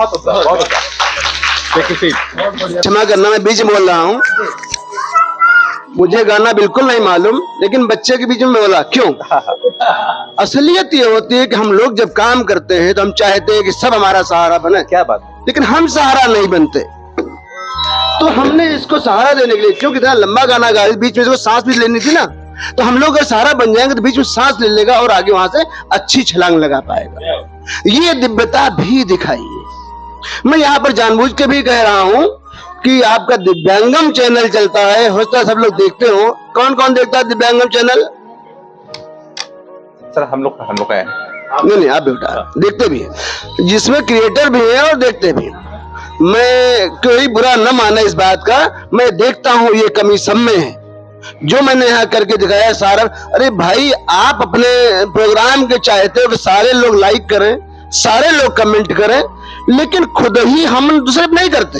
बहुत अच्छा, बहुत अच्छा। क्षमा करना, मैं बीच में बोल रहा हूँ, मुझे गाना बिल्कुल नहीं मालूम, लेकिन बच्चे के बीच में बोला क्यों। असलियत ये होती है कि हम लोग जब काम करते हैं तो हम चाहते हैं कि सब हमारा सहारा बने। क्या बात, लेकिन हम सहारा नहीं बनते, तो हमने इसको सहारा देने के लिए, क्योंकि इतना लंबा गाना गा, बीच में इसको सांस भी लेनी थी ना, तो हम लोग अगर सहारा बन जाएंगे तो बीच में सांस ले लेगा और आगे वहां से अच्छी छलांग लगा पाएगा। ये दिव्यता भी दिखाइए। मैं यहाँ पर जानबूझ के भी कह रहा हूँ कि आपका दिव्यांगम चैनल चलता है, हो सकता है सब लोग देखते हो। कौन कौन देखता है दिव्यांगम चैनल? सर हम लोग का है। नहीं, आप बेटा देखते भी हैं, जिसमें क्रिएटर भी है और देखते भी हैं। मैं कोई बुरा न माने इस बात का, मैं देखता हूँ, ये कमी सब में है। जो मैंने यहाँ करके दिखाया सारा, अरे भाई आप अपने प्रोग्राम के चाहते हो कि सारे लोग लाइक करें, सारे लोग कमेंट करें, लेकिन खुद ही हम दूसरे नहीं करते।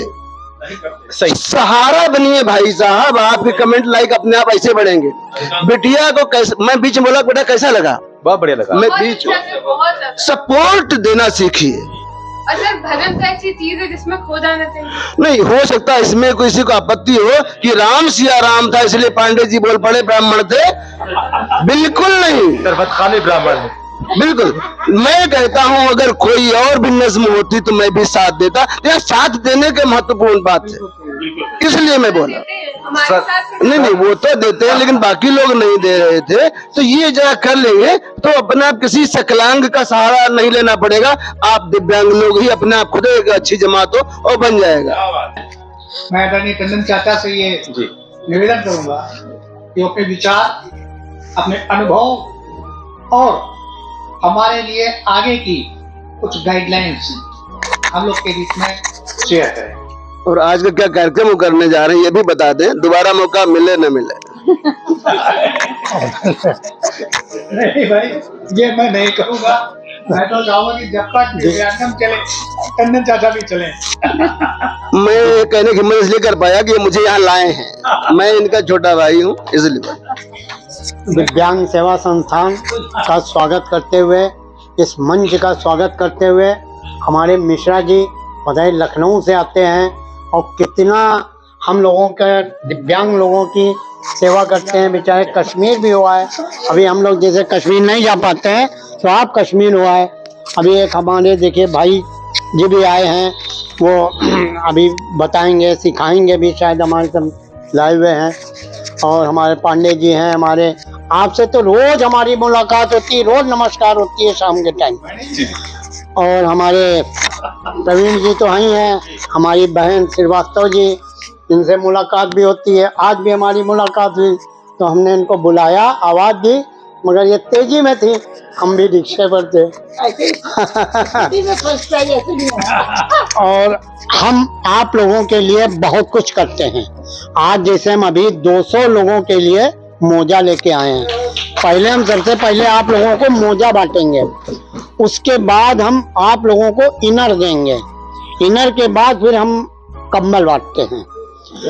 सही, सहारा बनिए भाई साहब, आपके कमेंट लाइक अपने आप ऐसे बढ़ेंगे। बिटिया को कैसे, मैं बीच में बोला बेटा कैसा लगा? बहुत बढ़िया लगा। मैं बीच सपोर्ट देना सीखिए। अच्छा, भजन तो ऐसी चीज है जिसमें खो जाना चाहिए। नहीं हो सकता इसमें किसी को आपत्ति हो कि राम सिया राम था इसलिए पांडे जी बोल पड़े ब्राह्मण थे, बिल्कुल नहीं, सरबत खाने ब्राह्मण है। बिल्कुल। मैं कहता हूं अगर कोई और भी नज्म होती तो मैं भी साथ देता, तो साथ देने के महत्वपूर्ण बात है, इसलिए मैं बोला। हमारे साथ नहीं, वो तो देते हैं लेकिन बाकी लोग नहीं दे रहे थे, तो ये जरा कर लेंगे तो अपना किसी सकलांग का सहारा नहीं लेना पड़ेगा। आप दिव्यांग लोग ही अपने आप खुद एक अच्छी जमात हो और बन जाएगा। मैं आदरणीय टंडन चाचा से ये निवेदन करूंगा कि अपने विचार, अपने अनुभव और हमारे लिए आगे की कुछ गाइडलाइंस हम लोग के बीच में शेयर करें। और आज का क्या कार्यक्रम करने जा रहे हैं ये भी बता दें, दोबारा मौका मिले न मिले। नहीं भाई, ये मैं नहीं कहूँगा। मैं तो चाहूंगा कि जब तक दिव्यांगम चले, टंडन चाचा भी चले। मैं कहने की हिम्मत इसलिए कर पाया कि ये मुझे यहाँ लाए हैं, मैं इनका छोटा भाई हूँ, इसलिए। दिव्यांग सेवा संस्थान का स्वागत करते हुए, इस मंच का स्वागत करते हुए, हमारे मिश्रा जी बधाई लखनऊ से आते हैं और कितना हम लोगों के दिव्यांग लोगों की सेवा करते हैं। बेचारे कश्मीर भी हुआ है, अभी हम लोग जैसे कश्मीर नहीं जा पाते हैं तो आप कश्मीर हुआ है। अभी एक हमारे देखिए भाई जी भी आए हैं, वो अभी बताएंगे, सिखाएंगे भी, शायद हमारे सब लाए हुए हैं। और हमारे पांडे जी हैं, हमारे आपसे तो रोज हमारी मुलाकात होती है, रोज नमस्कार होती है शाम के टाइम। और हमारे प्रवीण जी तो ही हैं, हमारी बहन श्रीवास्तव जी, इनसे मुलाकात भी होती है। आज भी हमारी मुलाकात हुई तो हमने इनको बुलाया, आवाज़ दी, मगर ये तेजी में थी, हम भी रिक्शे पर थे। और हम आप लोगों के लिए बहुत कुछ करते हैं। आज जैसे हम अभी 200 लोगों के लिए मोजा लेके आए हैं। पहले हम सबसे पहले आप लोगों को मोजा बांटेंगे, उसके बाद हम आप लोगों को इनर देंगे, इनर के बाद फिर हम कंबल बांटते हैं।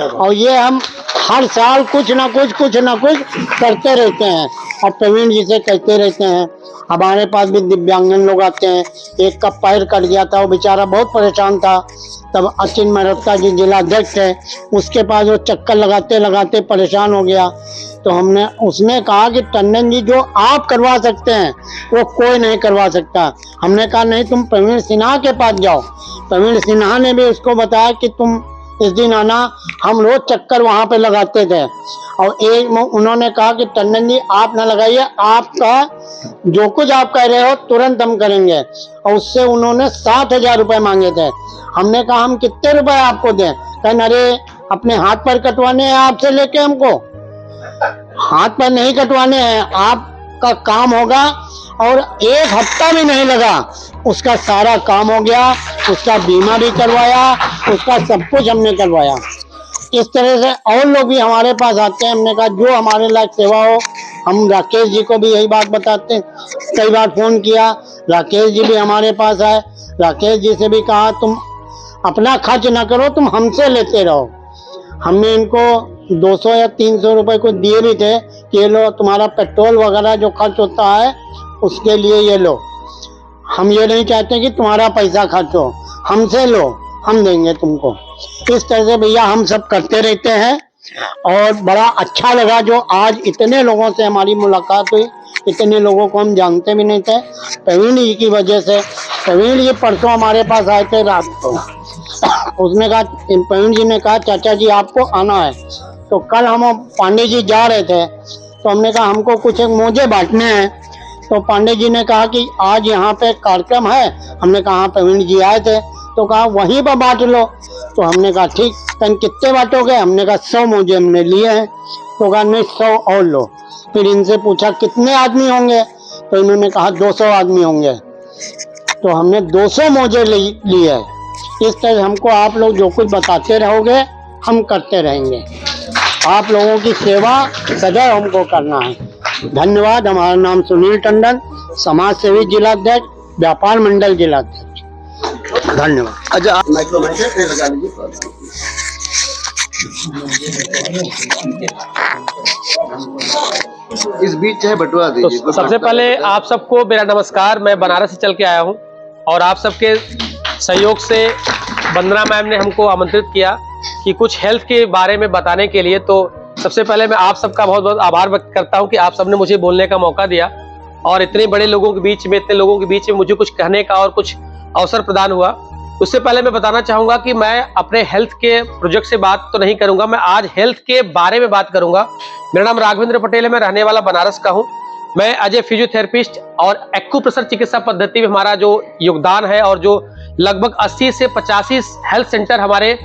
और ये हम हर साल कुछ ना कुछ करते रहते हैं और प्रवीण जी से कहते रहते हैं। हमारे पास भी दिव्यांगन लोग आते हैं, एक का पैर कट गया था, वो बेचारा बहुत परेशान था, तब अचिन मेहता जी जिला अध्यक्ष है, उसके पास वो चक्कर लगाते लगाते परेशान हो गया। तो उसने कहा कि टंडन जी जो आप करवा सकते हैं वो कोई नहीं करवा सकता। हमने कहा नहीं, तुम प्रवीण सिन्हा के पास जाओ। प्रवीण सिन्हा ने भी उसको बताया कि तुम इस दिन आना, हम रोज चक्कर वहाँ पे लगाते थे। और एक उन्होंने कहा कि टंडन जी आप ना लगाइए, आपका जो कुछ आप कह रहे हो तुरंत हम करेंगे। और उससे उन्होंने 7,000 रुपए मांगे थे। हमने कहा हम कितने रुपए आपको दें? कहने अरे अपने हाथ पर कटवाने हैं आपसे लेके, हमको हाथ पर नहीं कटवाने हैं, आपका काम होगा। और 1 हफ्ता भी नहीं लगा, उसका सारा काम हो गया, उसका बीमा भी करवाया, उसका सब कुछ हमने करवाया। इस तरह से और लोग भी हमारे पास आते हैं। हमने कहा जो हमारे लायक सेवा हो, हम राकेश जी को भी यही बात बताते हैं। कई बार फोन किया, राकेश जी भी हमारे पास आए, राकेश जी से भी कहा तुम अपना खर्च ना करो, तुम हमसे लेते रहो। हमने इनको 200 या 300 रुपए को दिए भी थे कि ये लो तुम्हारा पेट्रोल वगैरह जो खर्च होता है उसके लिए ये लो। हम ये नहीं चाहते कि तुम्हारा पैसा खर्च हो, हमसे लो, हम देंगे तुमको। इस तरह से भैया हम सब करते रहते हैं और बड़ा अच्छा लगा जो आज इतने लोगों से हमारी मुलाकात हुई। इतने लोगों को हम जानते भी नहीं थे, प्रवीण जी की वजह से। प्रवीण जी परसों हमारे पास आए थे रात को, उसने कहा, प्रवीण जी ने कहा चाचा जी आपको आना है। तो कल हम पांडे जी जा रहे थे तो हमने कहा हमको कुछ एक मोजे बांटने हैं। तो पांडे जी ने कहा कि आज यहाँ पे कार्यक्रम है। हमने कहा हाँ प्रवीण जी आए थे, तो कहा वहीं पर बांट लो। तो हमने कहा ठीक, तन कितने बांटोगे? हमने कहा 100 मोजे हमने लिए हैं। तो कहा नहीं 100 और लो। फिर इनसे पूछा कितने आदमी होंगे? तो इन्होंने कहा 200 आदमी होंगे। तो हमने 200 मोजे लिए हैं। इस तरह हमको आप लोग जो कुछ बताते रहोगे हम करते रहेंगे। आप लोगों की सेवा सदैव हमको करना है। धन्यवाद। हमारा नाम सुनील टंडन, समाज सेवी जिलाध्यक्ष, व्यापार मंडल जिलाध्यक्ष। धन्यवाद। अच्छा आप माइक्रो लगा लीजिए। इस बीच चाहे बटवा दीजिए। तो सबसे पहले आप सबको मेरा नमस्कार। मैं बनारस से चल के आया हूं और आप सबके सहयोग से वंदना मैम ने हमको आमंत्रित किया कि कुछ हेल्थ के बारे में बताने के लिए। तो सबसे पहले मैं आप सबका बहुत बहुत आभार व्यक्त करता हूं कि आप सबने मुझे बोलने का मौका दिया और इतने बड़े लोगों के बीच में, इतने लोगों के बीच में मुझे कुछ कहने का और कुछ अवसर प्रदान हुआ। उससे पहले मैं बताना चाहूंगा कि मैं अपने हेल्थ के प्रोजेक्ट से बात तो नहीं करूंगा, मैं आज हेल्थ के बारे में बात करूंगा। मेरा नाम राघवेंद्र पटेल है, मैं रहने वाला बनारस का हूं। मैं एज ए फिजियोथेरेपिस्ट और एक्यूप्रेशर चिकित्सा पद्धति में हमारा जो योगदान है और जो लगभग 80 से 85 हेल्थ सेंटर हमारे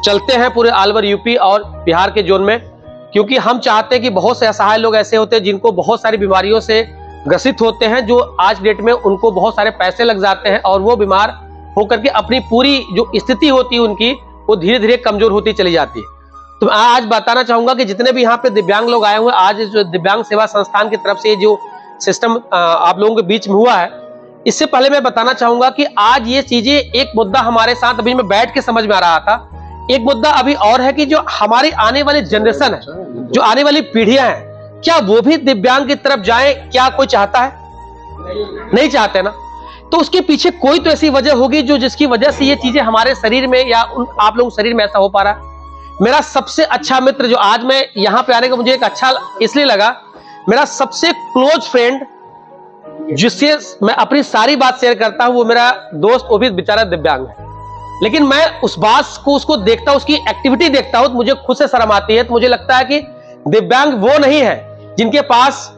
चलते हैं पूरे ऑल ओवर यूपी और बिहार के जोन में, क्योंकि हम चाहते हैं कि बहुत से असहाय लोग ऐसे होते हैं जिनको बहुत सारी बीमारियों से ग्रसित होते हैं, जो आज डेट में उनको बहुत सारे पैसे लग जाते हैं और वो बीमार होकर के अपनी पूरी जो स्थिति होती है उनकी वो धीरे धीरे कमजोर होती चली जाती है। तो मैं आज बताना चाहूंगा कि जितने भी यहाँ पे दिव्यांग लोग आए हुए, आज जो दिव्यांग सेवा संस्थान की तरफ से जो सिस्टम आप लोगों के बीच में हुआ है, इससे पहले मैं बताना चाहूंगा कि आज ये चीजें, एक मुद्दा हमारे साथ अभी मैं बैठ के समझ में आ रहा था, एक मुद्दा अभी और है कि जो हमारी आने वाली जनरेशन है, जो आने वाली पीढ़ियां हैं, क्या वो भी दिव्यांग की तरफ जाए? क्या कोई चाहता है? नहीं चाहते ना। तो उसके पीछे कोई तो ऐसी वजह होगी जो जिसकी वजह से ये चीजें हमारे शरीर में या आप लोगों के शरीर में ऐसा हो पा रहा है। मेरा सबसे अच्छा मित्र जो आज मैं यहाँ पे आने का मुझे एक अच्छा इसलिए लगा, मेरा सबसे क्लोज फ्रेंड जिससे मैं अपनी सारी बात शेयर करता हूं, वो मेरा दोस्त, वो भी बेचारा दिव्यांग है, लेकिन मैं उस बात को उसको देखता हूं, उसकी एक्टिविटी देखता हूं तो मुझे खुद से शर्म आती है। तो मुझे लगता है कि दिव्यांग वो नहीं है जिनके पास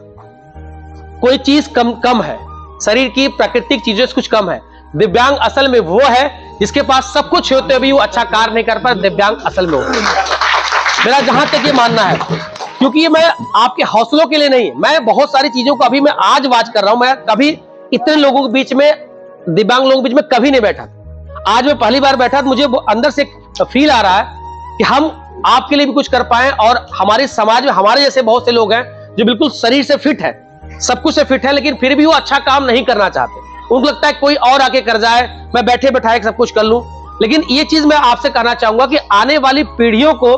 कोई चीज कम है, शरीर की प्राकृतिक चीजों से कुछ कम है। दिव्यांग असल में वो है जिसके पास सब कुछ होते हुए भी वो अच्छा कार्य नहीं कर पा। दिव्यांग असल में होता है, मेरा जहां तक ये मानना है, क्योंकि ये मैं आपके हौसलों के लिए नहीं, मैं बहुत सारी चीजों को अभी मैं आज वाच कर रहा हूं। मैं कभी इतने लोगों के बीच में, दिव्यांग लोगों के बीच में कभी नहीं बैठा। आज मैं पहली बार बैठा तो मुझे अंदर से फील आ रहा है कि हम आपके लिए भी कुछ कर पाए। और हमारे समाज में हमारे जैसे बहुत से लोग हैं जो बिल्कुल शरीर से फिट है, सब कुछ से फिट है, लेकिन फिर भी वो अच्छा काम नहीं करना चाहते। उनको लगता है कोई और आके कर जाए, मैं बैठे बैठाए सब कुछ कर लूं। लेकिन ये चीज मैं आपसे कहना चाहूंगा कि आने वाली पीढ़ियों को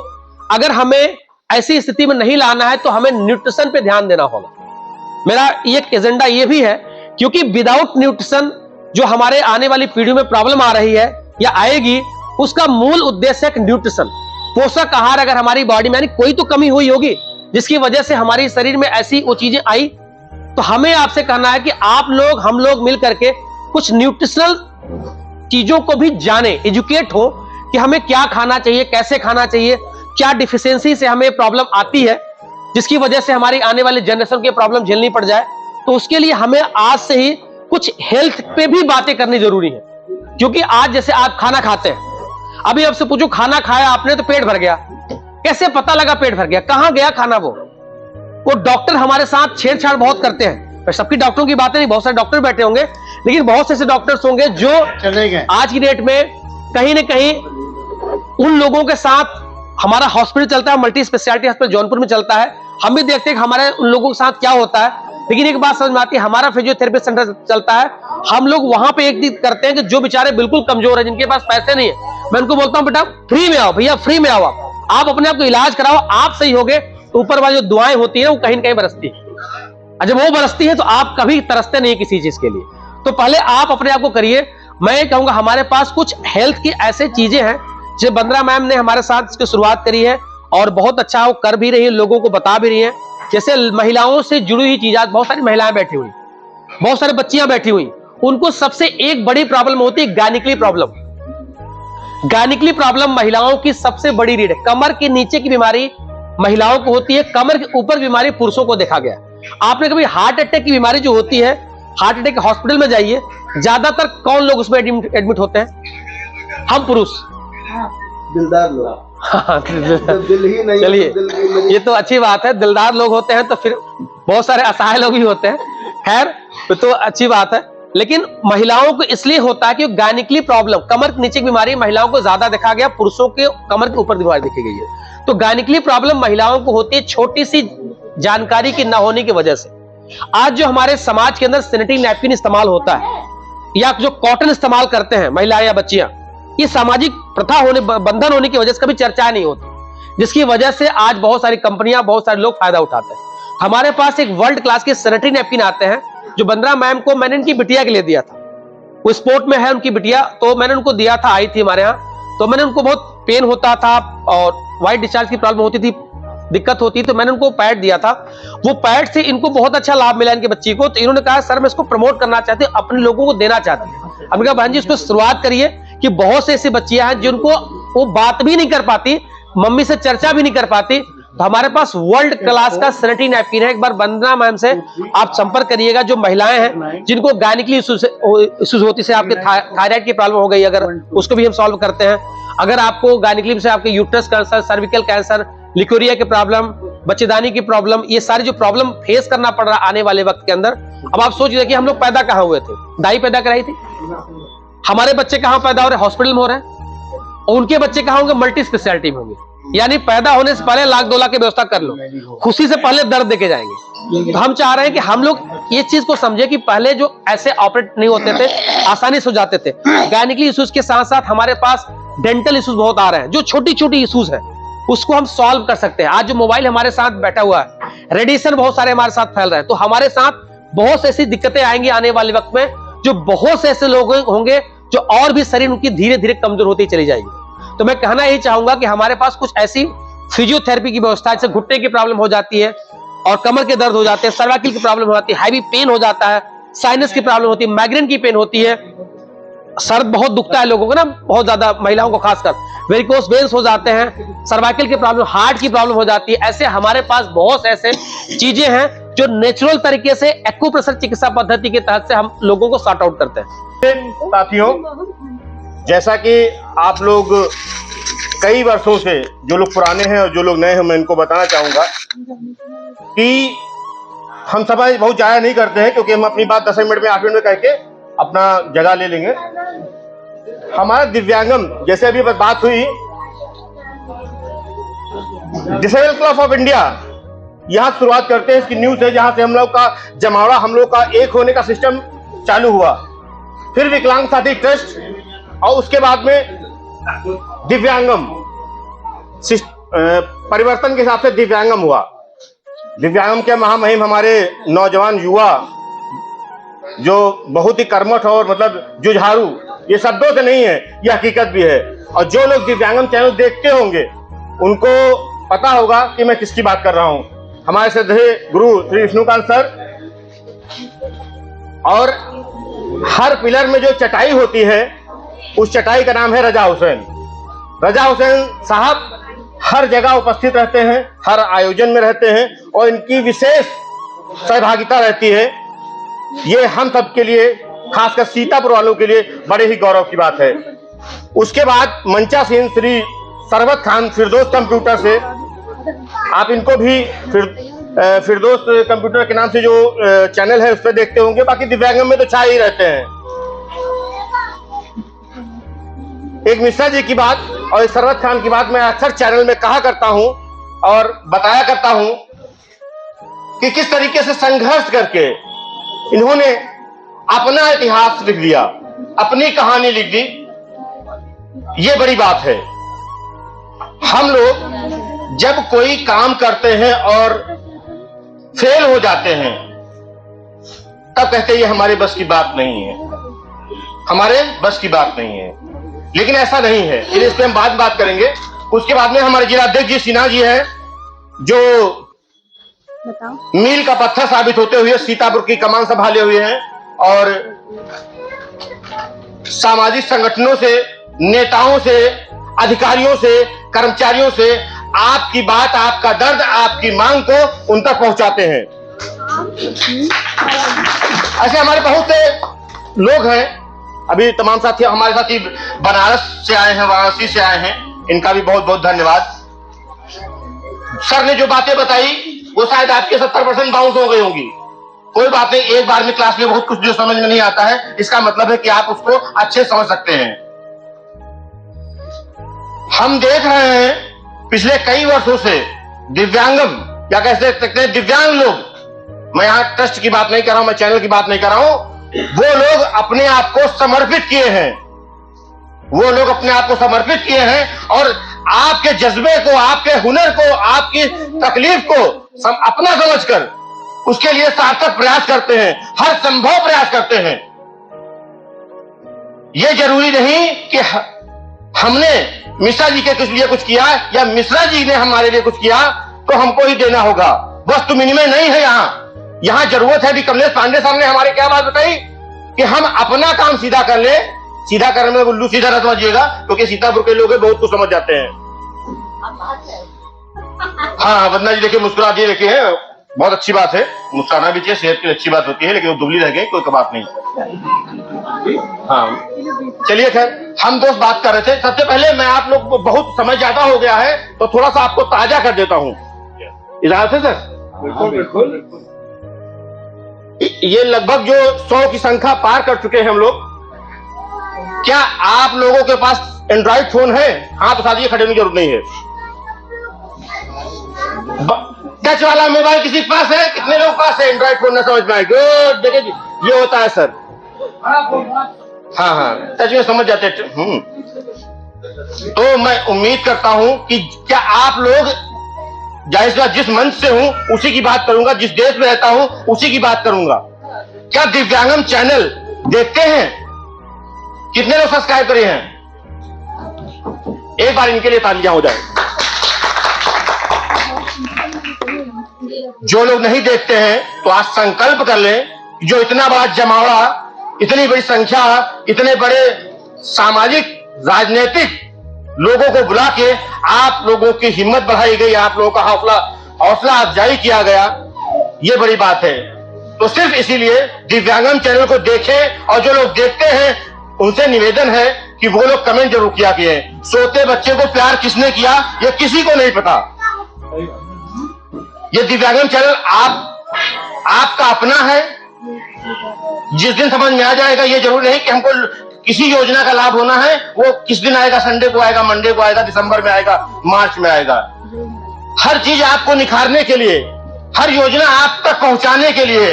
अगर हमें ऐसी स्थिति में नहीं लाना है तो हमें न्यूट्रिशन पे ध्यान देना होगा। मेरा एक एजेंडा ये भी है, क्योंकि विदाउट न्यूट्रिशन जो हमारे आने वाली पीढ़ियों में प्रॉब्लम आ रही है या आएगी, उसका मूल उद्देश्य है न्यूट्रिशन, पोषक आहार। अगर हमारी बॉडी में कोई तो कमी हुई होगी जिसकी वजह से हमारे शरीर में ऐसी वो चीजें आई, तो हमें आपसे कहना है कि आप लोग, हम लोग मिल करके कुछ न्यूट्रिशनल चीजों को भी जाने, एजुकेट हो कि हमें क्या खाना चाहिए, कैसे खाना चाहिए, क्या डिफिशियंसी से हमें प्रॉब्लम आती है जिसकी वजह से हमारी आने वाली जनरेशन की प्रॉब्लम झेलनी पड़ जाए। तो उसके लिए हमें आज से ही कुछ हेल्थ पे भी बातें करनी जरूरी है। क्योंकि आज जैसे आप खाना खाते हैं, अभी आपसे पूछो खाना खाया आपने तो पेट भर गया, कैसे पता लगा पेट भर गया? कहां गया खाना? वो डॉक्टर हमारे साथ छेड़छाड़ बहुत करते हैं। सबकी डॉक्टरों की बातें नहीं, बहुत सारे डॉक्टर बैठे होंगे, लेकिन बहुत से ऐसे डॉक्टर्स होंगे जो आज की डेट में कहीं ना कहीं उन लोगों के साथ, हमारा हॉस्पिटल चलता है, मल्टी स्पेशलिटी हॉस्पिटल जौनपुर में चलता है, हम भी देखते हैं कि हमारे उन लोगों के साथ क्या होता है। लेकिन एक बात समझ में आती है, हमारा फिजियोथेरेपी सेंटर चलता है, हम लोग वहां पे एक चीज करते हैं कि जो बेचारे बिल्कुल कमजोर है, जिनके पास पैसे नहीं है, मैं उनको बोलता हूं बेटा फ्री में आओ, भैया फ्री में आओ, आप अपने आप को इलाज कराओ, आप सही होगे तो ऊपर वाली जो दुआएं होती है वो कहीं ना कहीं बरसती है। जब वो बरसती है तो आप कभी तरसते नहीं किसी चीज के लिए। तो पहले आप अपने आप को करिए। मैं ये कहूंगा हमारे पास कुछ हेल्थ की ऐसे चीजें हैं जो वंदना मैम ने हमारे साथ इसकी शुरुआत करी है और बहुत अच्छा वो कर भी रही है, लोगों को बता भी रही है। जैसे महिलाओं से जुड़ी हुई चीजें, बहुत सारी महिलाएं बैठी हुई, बहुत सारी बच्चियां बैठी हुई, उनको सबसे एक बड़ी प्रॉब्लम होती है गायनिकली प्रॉब्लम। गायनिकली प्रॉब्लम महिलाओं की सबसे बड़ी रीढ़ है। कमर के नीचे की बीमारी महिलाओं को होती है, कमर के ऊपर बीमारी पुरुषों को देखा गया। आपने कभी हार्ट अटैक की बीमारी जो होती है, हार्ट अटैक हॉस्पिटल में जाइए, ज्यादातर कौन लोग उसमें एडमिट होते हैं? हम पुरुष। दिलदार लोग। दिल ही नहीं। चलिए, ये तो अच्छी बात है, दिलदार लोग होते हैं तो फिर बहुत सारे असहाय लोग भी होते हैं। खैर, तो अच्छी बात है। लेकिन महिलाओं को इसलिए होता है कि गायनिकली प्रॉब्लम, कमर के नीचे की बीमारी महिलाओं को ज्यादा देखा गया, पुरुषों के कमर के ऊपर बीमारी देखी गई है। तो गायनिकली प्रॉब्लम महिलाओं को होती है छोटी सी जानकारी की न होने की वजह से। आज जो हमारे समाज के अंदर सैनिटरी नैपकिन इस्तेमाल होता है या जो कॉटन इस्तेमाल करते हैं महिलाएं या बच्चियां, ये सामाजिक प्रथा होने, बंधन होने की वजह से कभी चर्चा नहीं होती, जिसकी वजह से आज बहुत सारी कंपनियां, बहुत सारे लोग फायदा उठाते हैं। हमारे पास एक वर्ल्ड क्लास के सैनिटरी नैपकिन आते हैं जो वंदना मैम को मैंने इनकी बिटिया के लिए दिया था। वो स्पोर्ट में है उनकी बिटिया, तो मैंने उनको दिया था, आई थी हमारे यहाँ, तो मैंने उनको बहुत पेन होता था और व्हाइट डिस्चार्ज की प्रॉब्लम होती थी, दिक्कत होती, तो मैंने उनको पैड दिया था। वो पैड से इनको बहुत अच्छा लाभ मिला इनके बच्ची को। तो इन्होंने कहा सर मैं इसको प्रमोट करना चाहती हूँ, अपने लोगों को देना चाहती हूँ। हमने कहा बहन जी इसको शुरुआत करिए, कि बहुत से ऐसी बच्चियां हैं जिनको वो बात भी नहीं कर पाती, मम्मी से चर्चा भी नहीं कर पाती। तो हमारे पास वर्ल्ड क्लास का सैनिटरी नैपकिन है। एक बार वंदना मैम से आप संपर्क करिएगा। जो महिलाएं हैं जिनको गायनिकली इश्यूज होती है, आपके थायराइड की प्रॉब्लम हो गई, अगर उसको भी हम सॉल्व करते हैं। अगर आपको गायनिकली से आपके uterus cancer, cervical cancer, leucorrhoea की प्रॉब्लम, बच्चेदानी की प्रॉब्लम, ये सारी जो प्रॉब्लम फेस करना पड़ रहा आने वाले वक्त के अंदर। अब आप सोच रहे कि हम लोग पैदा कहाँ हुए थे? दाई पैदा कराई थी। हमारे बच्चे कहाँ पैदा हो रहे? हॉस्पिटल में हो रहे हैं। और उनके बच्चे कहाँ होंगे? मल्टी स्पेशलिटी में होंगे। यानी पैदा होने से पहले लाख 2 लाख की व्यवस्था कर लो, खुशी से पहले दर्द देके जाएंगे। तो हम चाह रहे हैं कि हम लोग ये चीज को समझे कि पहले जो ऐसे ऑपरेट नहीं होते थे, आसानी से हो जाते थे। गायनिकली इश्यूज के साथ साथ हमारे पास डेंटल इश्यूज बहुत आ रहे हैं, जो छोटी छोटी इश्यूज है उसको हम सॉल्व कर सकते हैं। आज जो मोबाइल हमारे साथ बैठा हुआ है, रेडिएशन बहुत सारे हमारे साथ फैल रहे हैं, तो हमारे साथ बहुत से ऐसी दिक्कतें आएंगी आने वाले वक्त में, जो बहुत से ऐसे लोग होंगे जो और भी शरीर उनकी धीरे धीरे कमजोर होती चली जाएगी। तो मैं कहना यही चाहूंगा कि हमारे पास कुछ ऐसी फिजियोथेरेपी की व्यवस्था है, जैसे घुटने की प्रॉब्लम हो जाती है और कमर के दर्द हो जाते हैं, सर्वाइकल की प्रॉब्लम हो जाती है, हैवी पेन हो जाता है, साइनस की प्रॉब्लम होती है, माइग्रेन की पेन होती है, सर बहुत दुखता है लोगों को ना, बहुत ज्यादा महिलाओं को खासकर, वेरिकोस वेन्स हो जाते हैं, सर्वाइकल की प्रॉब्लम, हार्ट की प्रॉब्लम हो जाती है। ऐसे हमारे पास बहुत ऐसे चीजें हैं जो नेचुरल तरीके से एक्यूप्रेशर चिकित्सा पद्धति के तहत से हम लोगों को सॉर्ट आउट करते हैं। साथियों, जैसा कि आप लोग कई वर्षों से, जो लोग पुराने हैं और जो लोग नए हैं, मैं इनको बताना चाहूंगा कि हम समय बहुत जाया नहीं करते हैं, क्योंकि हम अपनी बात 10 मिनट में 8 मिनट में कह के अपना जगह ले लेंगे। हमारा दिव्यांगम, जैसे अभी बात हुई, डिसेबल क्लब ऑफ इंडिया, यहां शुरुआत करते हैं, इसकी न्यूज है, जहां से हम लोग का जमावड़ा, हम लोग का एक होने का सिस्टम चालू हुआ। फिर विकलांग साथी ट्रस्ट, और उसके बाद में दिव्यांगम परिवर्तन के हिसाब से दिव्यांगम हुआ। दिव्यांगम के महामहिम हमारे नौजवान युवा, जो बहुत ही कर्मठ और मतलब जुझारू, ये शब्दों से नहीं है, ये हकीकत भी है। और जो लोग दिव्यांगम चैनल देखते होंगे उनको पता होगा कि मैं किसकी बात कर रहा हूं। हमारे श्रद्धेय गुरु श्री विष्णुकांत सर, और हर पिलर में जो चटाई होती है, उस चटाई का नाम है रजा हुसैन। रजा हुसैन साहब हर जगह उपस्थित रहते हैं, हर आयोजन में रहते हैं, और इनकी विशेष सहभागिता रहती है। ये हम सब के लिए, खासकर सीतापुर वालों के लिए बड़े ही गौरव की बात है। उसके बाद मंचासीन श्री सरवत खान फिरदौस कंप्यूटर से, आप इनको भी फिरदौस कंप्यूटर के नाम से जो चैनल है उस पर देखते होंगे। बाकी दिव्यांगम में तो छाए ही रहते हैं। एक मिश्रा जी की बात और एक सरवत खान की बात मैं अक्सर चैनल में कहा करता हूं और बताया करता हूं कि किस तरीके से संघर्ष करके इन्होंने अपना इतिहास लिख दिया, अपनी कहानी लिख दी। ये बड़ी बात है। हम लोग जब कोई काम करते हैं और फेल हो जाते हैं, तब कहते हैं ये हमारे बस की बात नहीं है। हमारे बस की बात नहीं है। लेकिन ऐसा नहीं है, इस पे हम बाद में बात करेंगे। उसके बाद में हमारे जिला अध्यक्ष जी सिन्हा जी हैं, जो मील का पत्थर साबित होते हुए सीतापुर की कमान संभाले हुए हैं और सामाजिक संगठनों से, नेताओं से, अधिकारियों से, कर्मचारियों से आपकी बात, आपका दर्द, आपकी मांग को उन तक पहुंचाते हैं। ऐसे हमारे बहुत से लोग हैं। अभी तमाम साथी हमारे साथी बनारस से आए हैं, वाराणसी से आए हैं, इनका भी बहुत बहुत धन्यवाद। सर ने जो बातें बताई वो शायद आपके 70% बाउंस हो गई होंगी। कोई बात नहीं, एक बार में क्लास में बहुत कुछ जो समझ में नहीं आता है, इसका मतलब है कि आप उसको अच्छे समझ सकते हैं। हम देख रहे हैं पिछले कई वर्षों से दिव्यांगम या कह सकते हैं दिव्यांग लोग, मैं यहां ट्रस्ट की बात नहीं कर रहा हूं, मैं चैनल की बात नहीं कर रहा हूं, वो लोग अपने आप को समर्पित किए हैं। वो लोग अपने आप को समर्पित किए हैं और आपके जज्बे को, आपके हुनर को, आपकी तकलीफ को अपना समझकर उसके लिए सार्थक प्रयास करते हैं, हर संभव प्रयास करते हैं। यह जरूरी नहीं कि हमने मिश्रा जी के लिए कुछ किया या मिश्रा जी ने हमारे लिए कुछ किया तो हमको ही देना होगा। वस्तु विनिमय नहीं है यहां जरूरत है। भी कमलेश पांडे साहब ने हमारे क्या बात बताई कि हम अपना काम सीधा कर ले। सीधा करने में उल्लू सीधा न समझिएगा, क्योंकि सीतापुर के लोग बहुत कुछ समझ जाते हैं। हाँ, वंदना जी देखिए मुस्कुरा दिए, देखिए बहुत अच्छी बात है, मुस्कुराना भी चाहिए, सेहत की अच्छी बात होती है, लेकिन वो दुबली रह गई, कोई बात नहीं। हाँ चलिए, खैर हम दोस्त बात कर रहे थे। सबसे पहले मैं आप लोग को बहुत समय ज्यादा हो गया है तो थोड़ा सा आपको ताजा कर देता हूँ, इजाजत है सर? बिल्कुल। ये लगभग जो 100 की संख्या पार कर चुके हैं हम लोग। क्या आप लोगों के पास एंड्रॉइड फोन है? हाँ तो साथ खड़े होने की जरूरत नहीं है। टच वाला मोबाइल किसी के पास है? कितने लोग पास है एंड्रॉइड फोन? ना समझ पाए? गुड, देखिए ये होता है सर। हाँ टच में समझ जाते हैं। तो मैं उम्मीद करता हूं कि क्या आप लोग, जाहिर बात जिस मंच से हूं उसी की बात करूंगा, जिस देश में रहता हूं उसी की बात करूंगा। क्या दिव्यांगम चैनल देखते हैं? कितने लोग सब्सक्राइब करे हैं? एक बार इनके लिए तालियां हो जाए। जो लोग नहीं देखते हैं तो आज संकल्प कर लें, जो इतना बड़ा जमावड़ा, इतनी बड़ी संख्या, इतने बड़े सामाजिक राजनीतिक लोगों को बुला के आप लोगों की हिम्मत बढ़ाई गई, आप लोगों का हौसला अफजाई किया गया, ये बड़ी बात है। तो सिर्फ इसीलिए दिव्यांगम चैनल को देखें, और जो लोग देखते हैं उनसे निवेदन है कि वो लोग कमेंट जरूर किया करें। सोते बच्चे को प्यार किसने किया ये किसी को नहीं पता। ये दिव्यांगम चैनल आपका अपना है। जिस दिन समझ में आ जाएगा, ये जरूरी नहीं कि हमको किसी योजना का लाभ होना है, वो किस दिन आएगा, संडे को आएगा, मंडे को आएगा, दिसंबर में आएगा, मार्च में आएगा। हर चीज आपको निखारने के लिए, हर योजना आप तक पहुंचाने के लिए।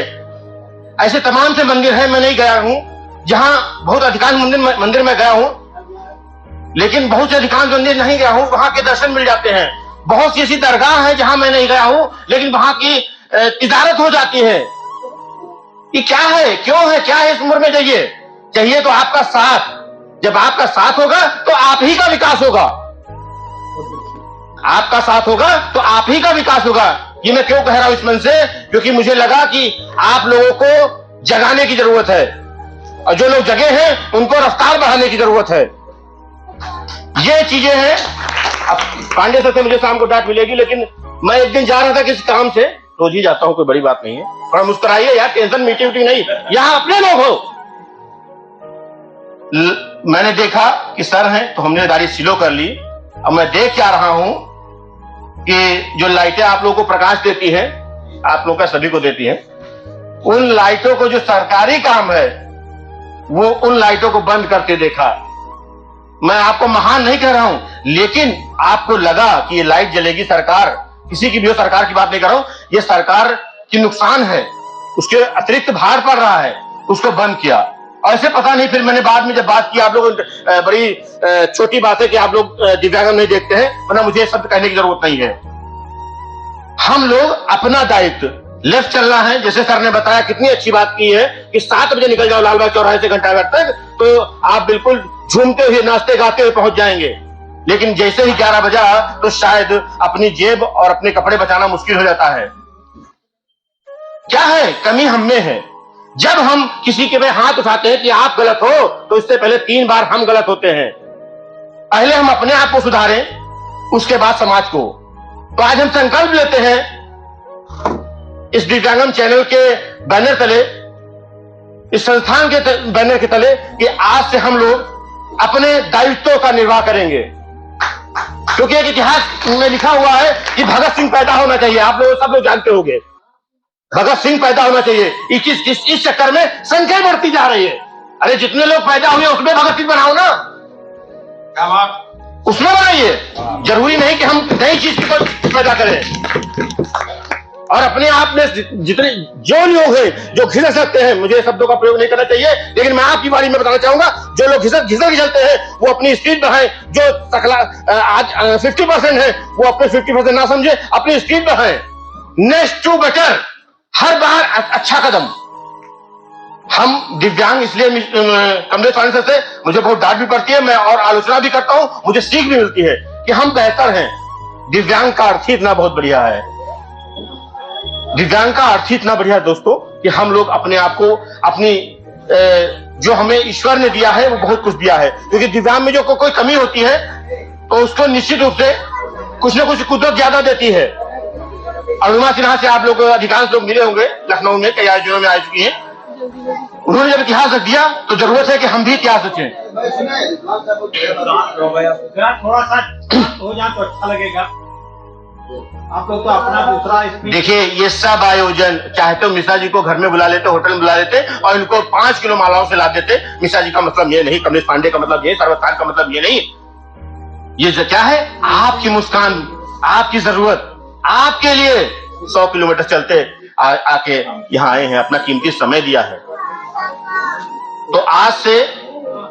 ऐसे तमाम से मंदिर हैं, मैं नहीं गया हूं, जहां बहुत अधिकांश मंदिर में गया हूं, लेकिन बहुत से अधिकांश मंदिर नहीं गया हूं, वहां के दर्शन मिल जाते हैं। बहुत सी ऐसी दरगाह है जहां मैं नहीं गया हूं, लेकिन वहां की तिजारत हो जाती है। ये क्या है, क्यों है, क्या है? इस उम्र में चाहिए तो आपका साथ। जब आपका साथ होगा तो आप ही का विकास होगा। आपका साथ होगा तो आप ही का विकास होगा। ये मैं क्यों कह रहा हूं इस मन से? क्योंकि मुझे लगा कि आप लोगों को जगाने की जरूरत है, और जो लोग जगे हैं उनको रफ्तार बढ़ाने की जरूरत है। ये चीजें हैं। अब पांडे सर से मुझे शाम को डांट मिलेगी, लेकिन मैं एक दिन जा रहा था किसी काम से, रोज ही जाता हूं, कोई बड़ी बात नहीं है। थोड़ा मुस्कुराइए यार, टेंशन मीटिंग नहीं, यहां अपने लोग हो। मैंने देखा कि सर हैं तो हमने गाड़ी स्लो कर ली। अब मैं देख क्या रहा हूं कि जो लाइटें आप लोगों को प्रकाश देती हैं, आप लोगों का सभी को देती हैं, उन लाइटों को, जो सरकारी काम है, वो उन लाइटों को बंद करके देखा। मैं आपको महान नहीं कह रहा हूं, लेकिन आपको लगा कि ये लाइट जलेगी, सरकार, किसी की भी हो, सरकार की बात नहीं कर रहा हूं, ये सरकार की नुकसान है, उसके अतिरिक्त भार पड़ रहा है, उसको बंद किया। ऐसे पता नहीं, फिर मैंने बाद में जब बात की, आप लोग बड़ी छोटी बात है कि आप लोग दिव्यांगम नहीं देखते हैं, वरना मुझे शब्द कहने की जरूरत नहीं है। हम लोग अपना दायित्व, लेफ्ट चलना है, जैसे सर ने बताया, कितनी अच्छी बात की है कि 7 बजे निकल जाओ लालबाग चौराहे से घंटाघर तक, तो आप बिल्कुल झूमते हुए, नाचते गाते हुए पहुंच जाएंगे। लेकिन जैसे ही 11 बजा तो शायद अपनी जेब और अपने कपड़े बचाना मुश्किल हो जाता है। क्या है? कमी हम में है। जब हम किसी के पे हाथ उठाते हैं कि आप गलत हो, तो इससे पहले 3 बार हम गलत होते हैं। पहले हम अपने आप को सुधारें, उसके बाद समाज को। तो आज हम संकल्प लेते हैं इस दिव्यांगम चैनल के बैनर तले, इस संस्थान के बैनर के तले, कि आज से हम लोग अपने दायित्वों का निर्वाह करेंगे। क्योंकि एक इतिहास में लिखा हुआ है कि भगत सिंह पैदा होना चाहिए। आप लोग सब लोग जानते होंगे, भगत सिंह पैदा होना चाहिए। इस चक्कर में संख्या बढ़ती जा रही है। अरे जितने लोग पैदा हुए उसमें भगत सिंह बनाओ ना, उसमें बनाइए। जरूरी नहीं कि हम नई चीज की पैदा करें। और अपने आप में जितने जो लोग हैं जो घिसक सकते हैं, मुझे शब्दों का प्रयोग नहीं करना चाहिए, लेकिन मैं आपकी बारी में बताना चाहूंगा, जो लोग घिसक चलते हैं वो अपनी स्पीड बढ़ाएं। जो आज 50% है वो अपने 50% ना समझे, अपनी स्पीड बढ़ाएं। नेक्स्ट टू बेटर, हर बार अच्छा कदम। हम दिव्यांग, इसलिए कमलेश पांडे सर से मुझे बहुत डांट भी पड़ती है, मैं और आलोचना भी करता हूं, मुझे सीख भी मिलती है कि हम बेहतर हैं। दिव्यांग का अर्थ ही इतना बहुत बढ़िया है। दिव्यांग का अर्थ ही इतना बढ़िया है दोस्तों कि हम लोग अपने आप को, अपनी जो हमें ईश्वर ने दिया है वो बहुत कुछ दिया है। क्योंकि दिव्यांग में जो कोई कमी होती है तो उसको निश्चित रूप से कुछ ना कुछ कुदरत ज्यादा देती है। अरुणा सिन्हा से आप लोग अधिकांश लोग मिले होंगे, लखनऊ में कई आयोजनों में आ चुकी हैं। उन्होंने जब इतिहास रख दिया तो जरूरत है कि हम भी इतिहास रखें। थोड़ा सा हो जाए तो अच्छा लगेगा। आप लोग तो अपना दूसरा। देखिए, ये सब आयोजन चाहे तो मिश्रा जी को घर में बुला लेते, होटल में बुला लेते और इनको 5 किलो मालाओं से ला देते। मिश्रा जी का मतलब ये नहीं, कमलेश पांडे का मतलब ये, सर्वत खान का मतलब ये नहीं। ये क्या है? आपकी मुस्कान, आपकी जरूरत, आपके लिए 100 किलोमीटर चलते आके यहाँ आए हैं, अपना कीमती समय दिया है। तो आज से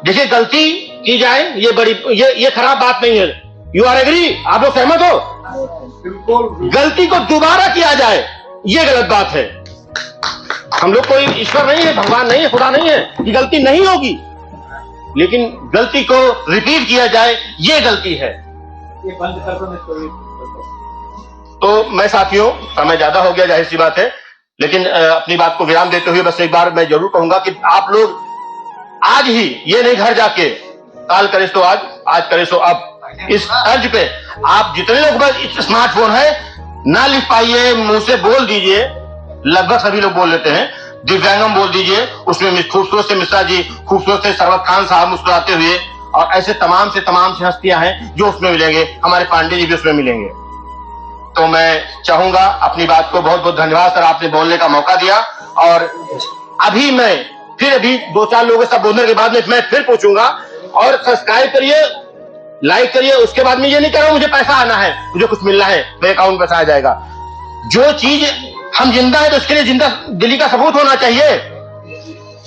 देखिए, गलती की जाए ये बड़ी, ये खराब बात नहीं है। You are agree? आप लोग सहमत हो? गलती को दोबारा किया जाए ये गलत बात है। हम लोग कोई ईश्वर नहीं है, भगवान नहीं है, खुदा नहीं है कि गलती नहीं होगी, लेकिन गलती को रिपीट किया जाए ये गलती है। ये बंद कर दो। तो मैं साथियों, समय ज्यादा हो गया, जाहिर सी बात है, लेकिन अपनी बात को विराम देते हुए बस एक बार मैं जरूर कहूंगा कि आप लोग आज ही, ये नहीं घर जाके, काल करे सो आज करे सो अब, इस अर्ज पे आप जितने लोग बस स्मार्टफोन है ना लिख पाइए, मुंह से बोल दीजिए। लगभग सभी लोग बोल लेते हैं, दिव्यांगम बोल दीजिए। उसमें खूबसूरत से मिश्रा जी, खूबसूरत से सर्वत खान साहब मुस्कुराते हुए, और ऐसे तमाम से हस्तियां हैं जो उसमें मिलेंगे। हमारे पांडे जी भी उसमें मिलेंगे। तो मैं चाहूंगा, अपनी बात को बहुत बहुत धन्यवाद सर, आपने बोलने का मौका दिया। और अभी मैं फिर 2-4 लोगों के साथ बोलने के बाद में मैं फिर पूछूंगा, और सब्सक्राइब करिए, लाइक करिए। उसके बाद में ये नहीं कह रहा हूं मुझे पैसा आना है, मुझे कुछ मिलना है, मेरे अकाउंट में पैसा आ जाएगा। जो चीज हम जिंदा है तो उसके लिए जिंदा दिली का सबूत होना चाहिए।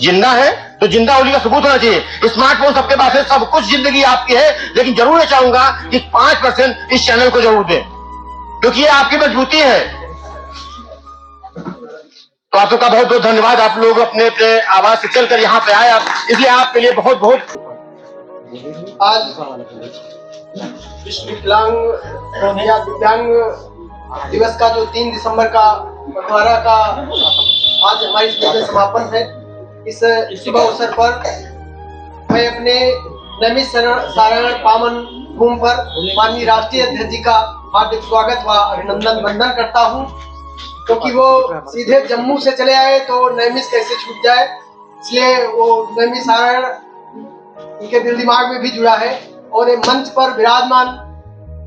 जिंदा है तो जिंदा होली का सबूत होना चाहिए। स्मार्टफोन सबके पास है, सब कुछ जिंदगी आपकी है, लेकिन जरूर मैं चाहूंगा कि 5% इस चैनल को जरूर दें, क्योंकि ये आपकी मजबूती है। तो आप सबका बहुत बहुत धन्यवाद। आप लोग अपने अपने आवाज से चलकर यहाँ पे आए, इसलिए आपके लिए बहुत बहुत। आज विश्व विकलांग या दिव्यांग दिवस का जो 3 दिसंबर का पखवाड़ा का आज हमारी इसमें में समापन है। इस शुभ अवसर पर मैं अपने नैमिष सारण पावन भूमि पर माननीय राष्ट्रीय अध्यक्ष जी का हार्दिक स्वागत व अभिनंदन वंदन करता हूँ, क्योंकि वो सीधे जम्मू से चले आए तो नैमिष कैसे छूट जाए, इसलिए वो नैमिष सारण उनके दिल दिमाग में भी जुड़ा है। और ये मंच पर विराजमान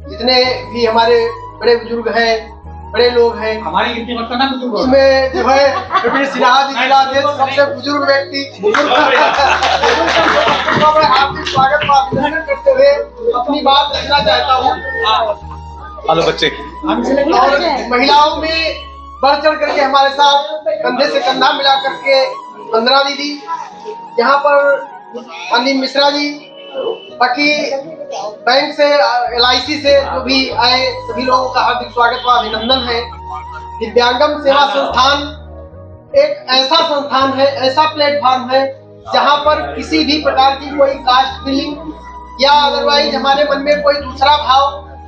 जितने भी हमारे बड़े बुजुर्ग हैं, बड़े लोग हैं, हमारी गिनती मत करना बुजुर्ग, उसमें जो है प्रवीण सिन्हा जी जिला अध्यक्ष सबसे बुजुर्ग व्यक्ति, हार्दिक स्वागत व अभिनंदन करते हुए अपनी बात रखना चाहता हूँ। हेलो बच्चे। और महिलाओं में बढ़ चढ़ करके हमारे साथ कंधे से कंधा मिला करके वंदना दीदी, यहाँ पर माननीय मिश्रा जी, बाकी बैंक से LIC से जो भी आए सभी लोगों का हार्दिक स्वागत व अभिनंदन है। दिव्यांगम सेवा संस्थान एक ऐसा संस्थान है, ऐसा प्लेटफॉर्म है जहां पर किसी भी प्रकार की कोई कास्ट फीलिंग या अदरवाइज हमारे मन में कोई दूसरा भाव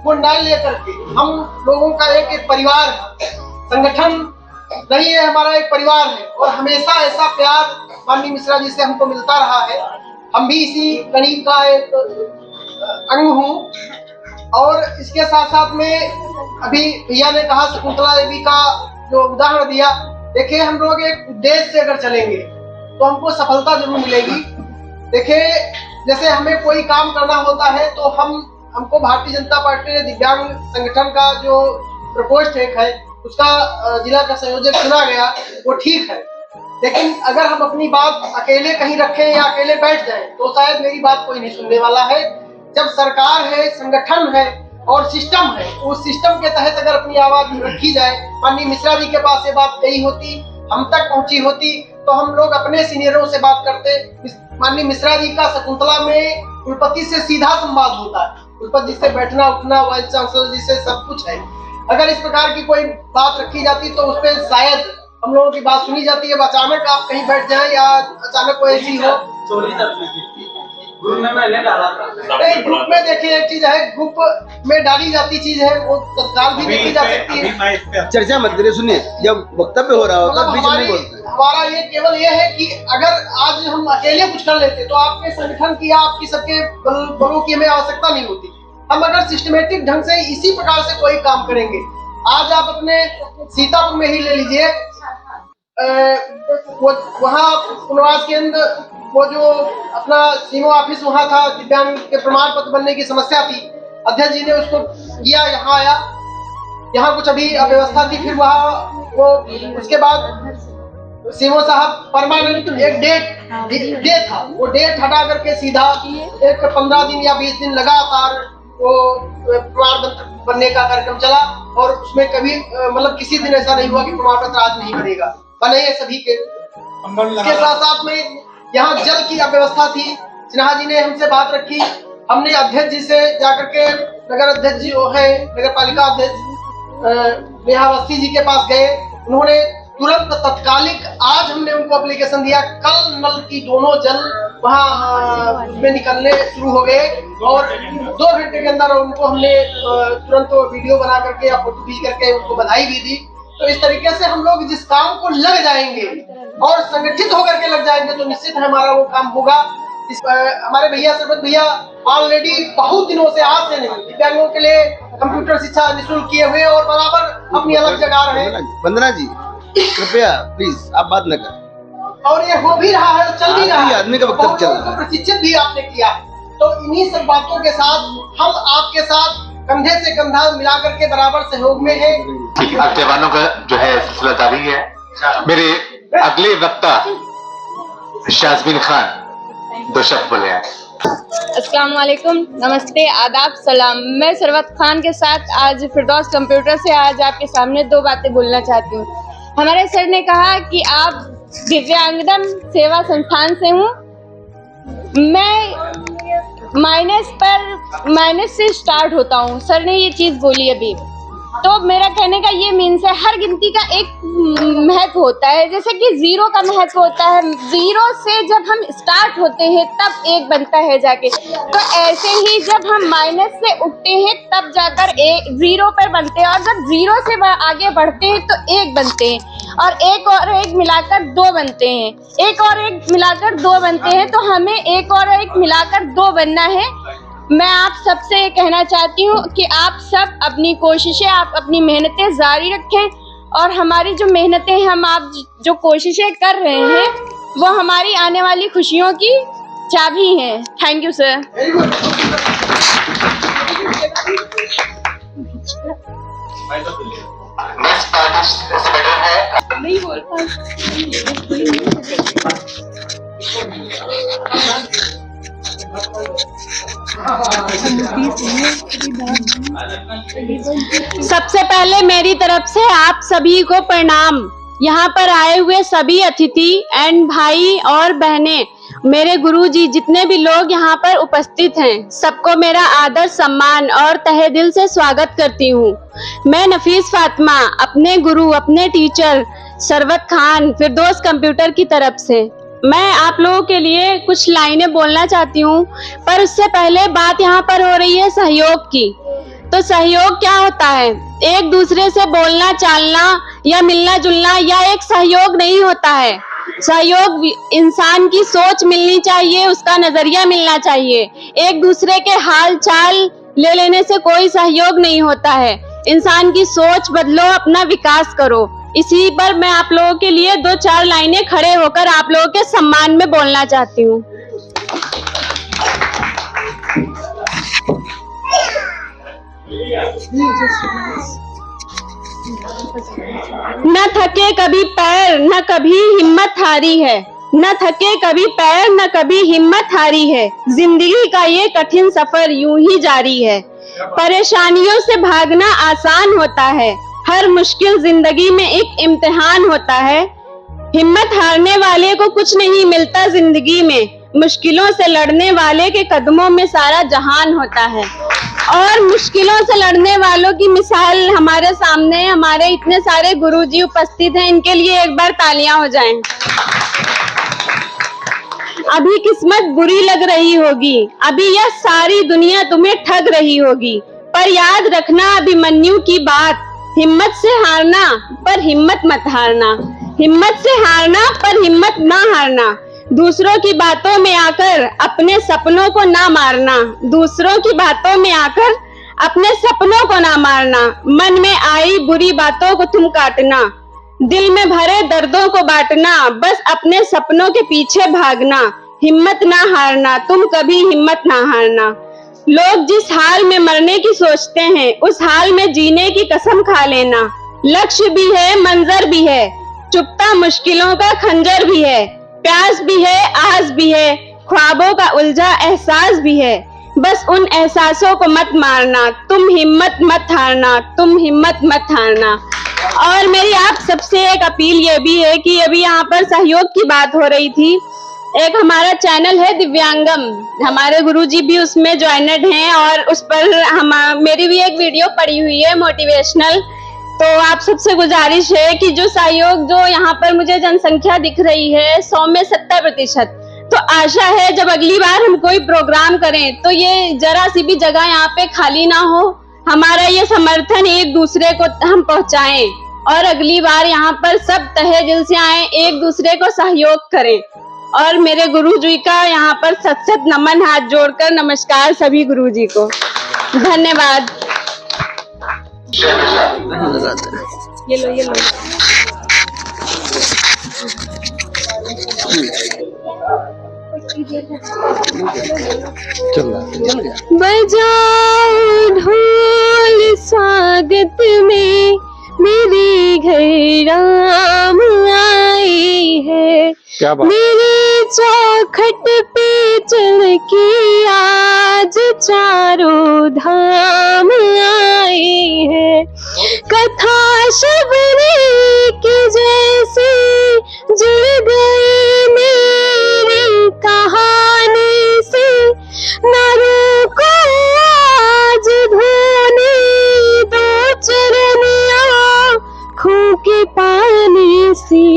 वो न लेकर के हम लोगों का एक परिवार है, संगठन नहीं है, हमारा एक परिवार है और हमेशा ऐसा प्यार माननीय मिश्रा जी से हमको मिलता रहा है। हम भी इसी कड़ी का एक अंग हूँ। और इसके साथ साथ में अभी भैया ने कहा शकुंतला देवी का जो उदाहरण दिया, देखिए हम लोग एक उद्देश्य से अगर चलेंगे तो हमको सफलता जरूर मिलेगी। देखिए जैसे हमें कोई काम करना होता है तो हमको भारतीय जनता पार्टी ने दिव्यांग संगठन का जो प्रकोष्ठ एक है उसका जिला का संयोजक चुना गया, वो ठीक है। लेकिन अगर हम अपनी बात अकेले कहीं रखें या अकेले बैठ जाएं तो शायद मेरी बात कोई नहीं सुनने वाला है। जब सरकार है, संगठन है और सिस्टम है, उस सिस्टम के तहत अगर अपनी आवाज रखी जाए, माननीय मिश्रा जी के पास ये बात गई होती, हम तक पहुंची होती, तो हम लोग अपने सीनियरों से बात करते। माननीय मिश्रा जी का शकुंतला में कुलपति से सीधा संवाद होता है, कुलपति जी से बैठना उठना, वाइस चांसलर जी से सब कुछ है। अगर इस प्रकार की कोई बात रखी जाती तो उस पर शायद हम लोगों की बात सुनी जाती है। अचानक आप कहीं बैठ जाएं या अचानक कोई ऐसी हो ग्रुप में मैंने डाला था, नहीं ग्रुप में देखिए एक चीज है, ग्रुप में डाली जाती चीज है वो तत्काल भी देखी जा सकती है। चर्चा मत करिए, सुनिए, जब वक्तव्य हो रहा होता है बीच में नहीं बोलते। हमारा ये केवल ये है कि अगर आज हम अकेले कुछ कर लेते तो आपके संगठन की या आपकी सबके बलों की हमें आवश्यकता नहीं होती। हम अगर सिस्टमेटिक ढंग से इसी प्रकार से कोई काम करेंगे, आज आप अपने सीतापुर में ही ले लीजिए, वहाँ पुनर्वास केंद्र वो जो अपना सीमो ऑफिस वहाँ था, दिव्यांग के प्रमाण पत्र बनने की समस्या थी, अध्यक्ष जी ने उसको किया, यहाँ आया, यहाँ कुछ अभी अव्यवस्था थी, फिर वहाँ वो उसके बाद सीमो साहब परमानेंट एक डेट था, वो डेट हटा करके सीधा एक 15 दिन या 20 दिन लगातार वो प्रमाण पत्र बनने का कार्यक्रम चला और उसमें कभी मतलब किसी दिन ऐसा नहीं हुआ कि प्रमाण पत्र आज नहीं बनेगा, बने सभी के। इसके साथ साथ में यहाँ जल की अव्यवस्था थी, सिन्हा जी ने हमसे बात रखी, हमने अध्यक्ष जी से जाकर के नगर अध्यक्ष जी है, नगर पालिका अध्यक्ष नेहा अवस्थी जी के पास गए, उन्होंने तुरंत तत्कालिक आज हमने उनको एप्लीकेशन दिया, कल नल की दोनों जल वहाँ में निकलने शुरू हो गए और 2 घंटे के अंदर उनको हमने तुरंत वीडियो बना करके या फोटो खींच करके उनको बधाई भी दी। तो इस तरीके से हम लोग जिस काम को लग जाएंगे और संगठित होकर के लग जाएंगे तो निश्चित हमारा वो काम होगा। हमारे भैया सरपंच भैया ऑलरेडी बहुत दिनों से आज से नहीं दिव्यांगों के लिए कंप्यूटर शिक्षा निःशुल्क किए हुए और बराबर अपनी अलग जगह रहे। वंदना जी कृपया प्लीज आप बात न करें। और ये हो भी रहा है, चल भी रहा है, आदमी का वक्तव्य चल रहा है, प्रशिक्षित भी आपने किया है। तो इन्हीं सब बातों के साथ हम आपके साथ कंधे से कंधा मिलाकर के बराबर सहयोग में है। आज जवानों का जो है सिलसिला जारी है। मेरे अगले वक्ता शाज़मीन खान 2 शब्द बोले हैं। अस्सलाम वालेकुम, नमस्ते, आदाब, सलाम। मैं सरवत खान के साथ आज फिरदौस कंप्यूटर से आज आपके सामने 2 बातें बोलना चाहती हूँ। हमारे सर ने कहा कि आप दिव्यांगदम सेवा संस्थान से हूँ, मैं माइनस से स्टार्ट होता हूँ, सर ने ये चीज बोली अभी। तो मेरा कहने का ये मीन्स है हर गिनती का एक महत्व होता है, जैसे कि 0 का महत्व होता है, 0 से जब हम स्टार्ट होते हैं तब 1 बनता है जाके, तो ऐसे ही जब हम माइनस से उठते हैं तब जाकर 0 पर बनते हैं और जब 0 से आगे बढ़ते हैं तो 1 बनते हैं और 1 और 1 मिलाकर 2 बनते हैं, 1 और 1 मिलाकर 2 बनते हैं, तो हमें 1 और 1 मिलाकर 2 बनना है। मैं आप सबसे ये कहना चाहती हूँ कि आप सब अपनी कोशिशें, आप अपनी मेहनतें जारी रखें और हमारी जो मेहनतें हैं, हम आप जो कोशिशें कर रहे हैं वो हमारी आने वाली खुशियों की चाबी हैं। Thank you sir. नहीं बोल सबसे पहले मेरी तरफ से आप सभी को प्रणाम। यहाँ पर आए हुए सभी अतिथि एंड भाई और बहनें मेरे गुरुजी, जितने भी लोग यहाँ पर उपस्थित हैं, सबको मेरा आदर सम्मान और तहे दिल से स्वागत करती हूँ। मैं नफीस फातिमा अपने गुरु, अपने टीचर सरवत खान फिरदौस कंप्यूटर की तरफ से मैं आप लोगों के लिए कुछ लाइनें बोलना चाहती हूँ। पर उससे पहले बात यहाँ पर हो रही है सहयोग की। तो सहयोग क्या होता है? एक दूसरे से बोलना चालना या मिलना जुलना या एक सहयोग नहीं होता है। सहयोग इंसान की सोच मिलनी चाहिए, उसका नजरिया मिलना चाहिए। एक दूसरे के हाल चाल ले लेने से कोई सहयोग नहीं होता है। इंसान की सोच बदलो, अपना विकास करो। इसी पर मैं आप लोगों के लिए 2-4 लाइनें खड़े होकर आप लोगों के सम्मान में बोलना चाहती हूँ। न थके कभी पैर, न कभी हिम्मत हारी है। न थके कभी पैर, न कभी हिम्मत हारी है। जिंदगी का ये कठिन सफर यूं ही जारी है। परेशानियों से भागना आसान होता है। हर मुश्किल जिंदगी में एक इम्तिहान होता है। हिम्मत हारने वाले को कुछ नहीं मिलता जिंदगी में। मुश्किलों से लड़ने वाले के कदमों में सारा जहान होता है। और मुश्किलों से लड़ने वालों की मिसाल हमारे सामने, हमारे इतने सारे गुरुजी उपस्थित हैं, इनके लिए एक बार तालियां हो जाएं। अभी किस्मत बुरी लग रही होगी, अभी यह सारी दुनिया तुम्हें ठग रही होगी, पर याद रखना अभिमन्यु की बात, हिम्मत से हारना पर हिम्मत मत हारना। हिम्मत से हारना पर हिम्मत ना हारना। दूसरों की बातों में आकर अपने सपनों को ना मारना। दूसरों की बातों में आकर अपने सपनों को ना मारना। मन में आई बुरी बातों को तुम काटना। दिल में भरे दर्दों को बांटना। बस अपने सपनों के पीछे भागना। हिम्मत ना हारना, तुम कभी हिम्मत ना हारना। लोग जिस हाल में मरने की सोचते हैं, उस हाल में जीने की कसम खा लेना। लक्ष्य भी है, मंजर भी है, चुपता मुश्किलों का खंजर भी है। प्यास भी है, आस भी है, ख्वाबों का उलझा एहसास भी है। बस उन एहसासों को मत मारना। तुम हिम्मत मत हारना, तुम हिम्मत मत हारना। और मेरी आप सबसे एक अपील ये भी है कि अभी यहाँ पर सहयोग की बात हो रही थी। एक हमारा चैनल है दिव्यांगम, हमारे गुरुजी भी उसमें ज्वाइनड हैं और उस पर मेरी भी एक वीडियो पड़ी हुई है मोटिवेशनल। तो आप सबसे गुजारिश है कि जो सहयोग, जो यहाँ पर मुझे जनसंख्या दिख रही है 100 में 70%, तो आशा है जब अगली बार हम कोई प्रोग्राम करें तो ये जरा सी भी जगह यहाँ पे खाली ना हो। हमारा ये समर्थन एक दूसरे को हम पहुंचाएं और अगली बार यहाँ पर सब तहे दिल से आए, एक दूसरे को सहयोग करें। और मेरे गुरुजी का यहाँ पर सत नमन, हाथ जोड़कर नमस्कार सभी गुरुजी को। धन्यवाद। ये लो ये लो। बजाओ ढोल स्वागत में, मेरे घर राम आए हैं। मेरे चौखट पे चल के आज चारों धाम आए हैं। कथा शबरी के जैसे जुड़ गए मेरी कहानी से। नरों को आज धोने दो चरनिया खूं के पानी से।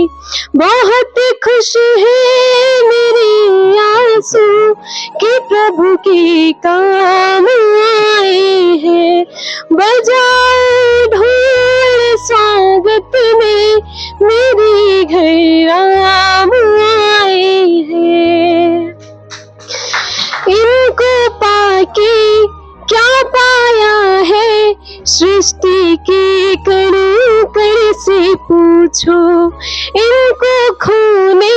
बहुत खुश है मेरी आंसू कि प्रभु के काम आए हैं। बजाओ ढोल स्वागत में, मेरे घर राम आए हैं। इनको पाके क्या पाया है, सृष्टि के कण कण से पूछो। इनको खोने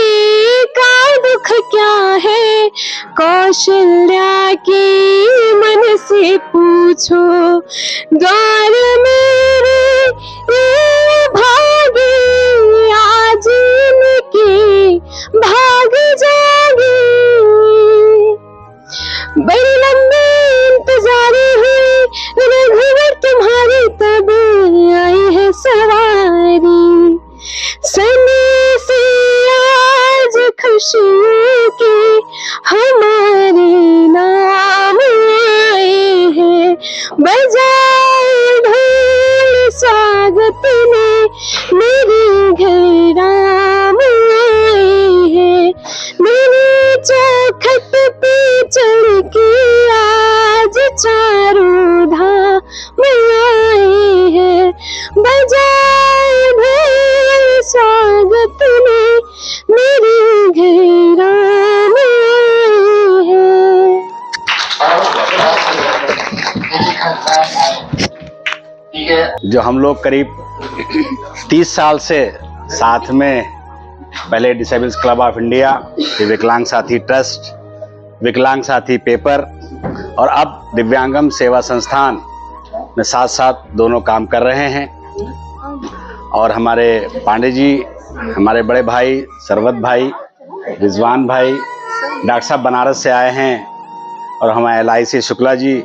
का दुख क्या है, कौशल्या के मन से पूछो। द्वार मेरे ये भागे, आज इनके भाग जागे। बड़ी लंबी इंतजारी हुई रघुवर तुम्हारी, तब आई है सवारी। सने से आज खुशियों की लोग करीब 30 साल से साथ में, पहले डिसेबल्स क्लब ऑफ इंडिया, फिर विकलांग साथी ट्रस्ट, विकलांग साथी पेपर और अब दिव्यांगम सेवा संस्थान में साथ साथ दोनों काम कर रहे हैं। और हमारे पांडे जी, हमारे बड़े भाई सरवत भाई, रिजवान भाई, डॉक्टर साहब बनारस से आए हैं, और हमारे LIC शुक्ला जी,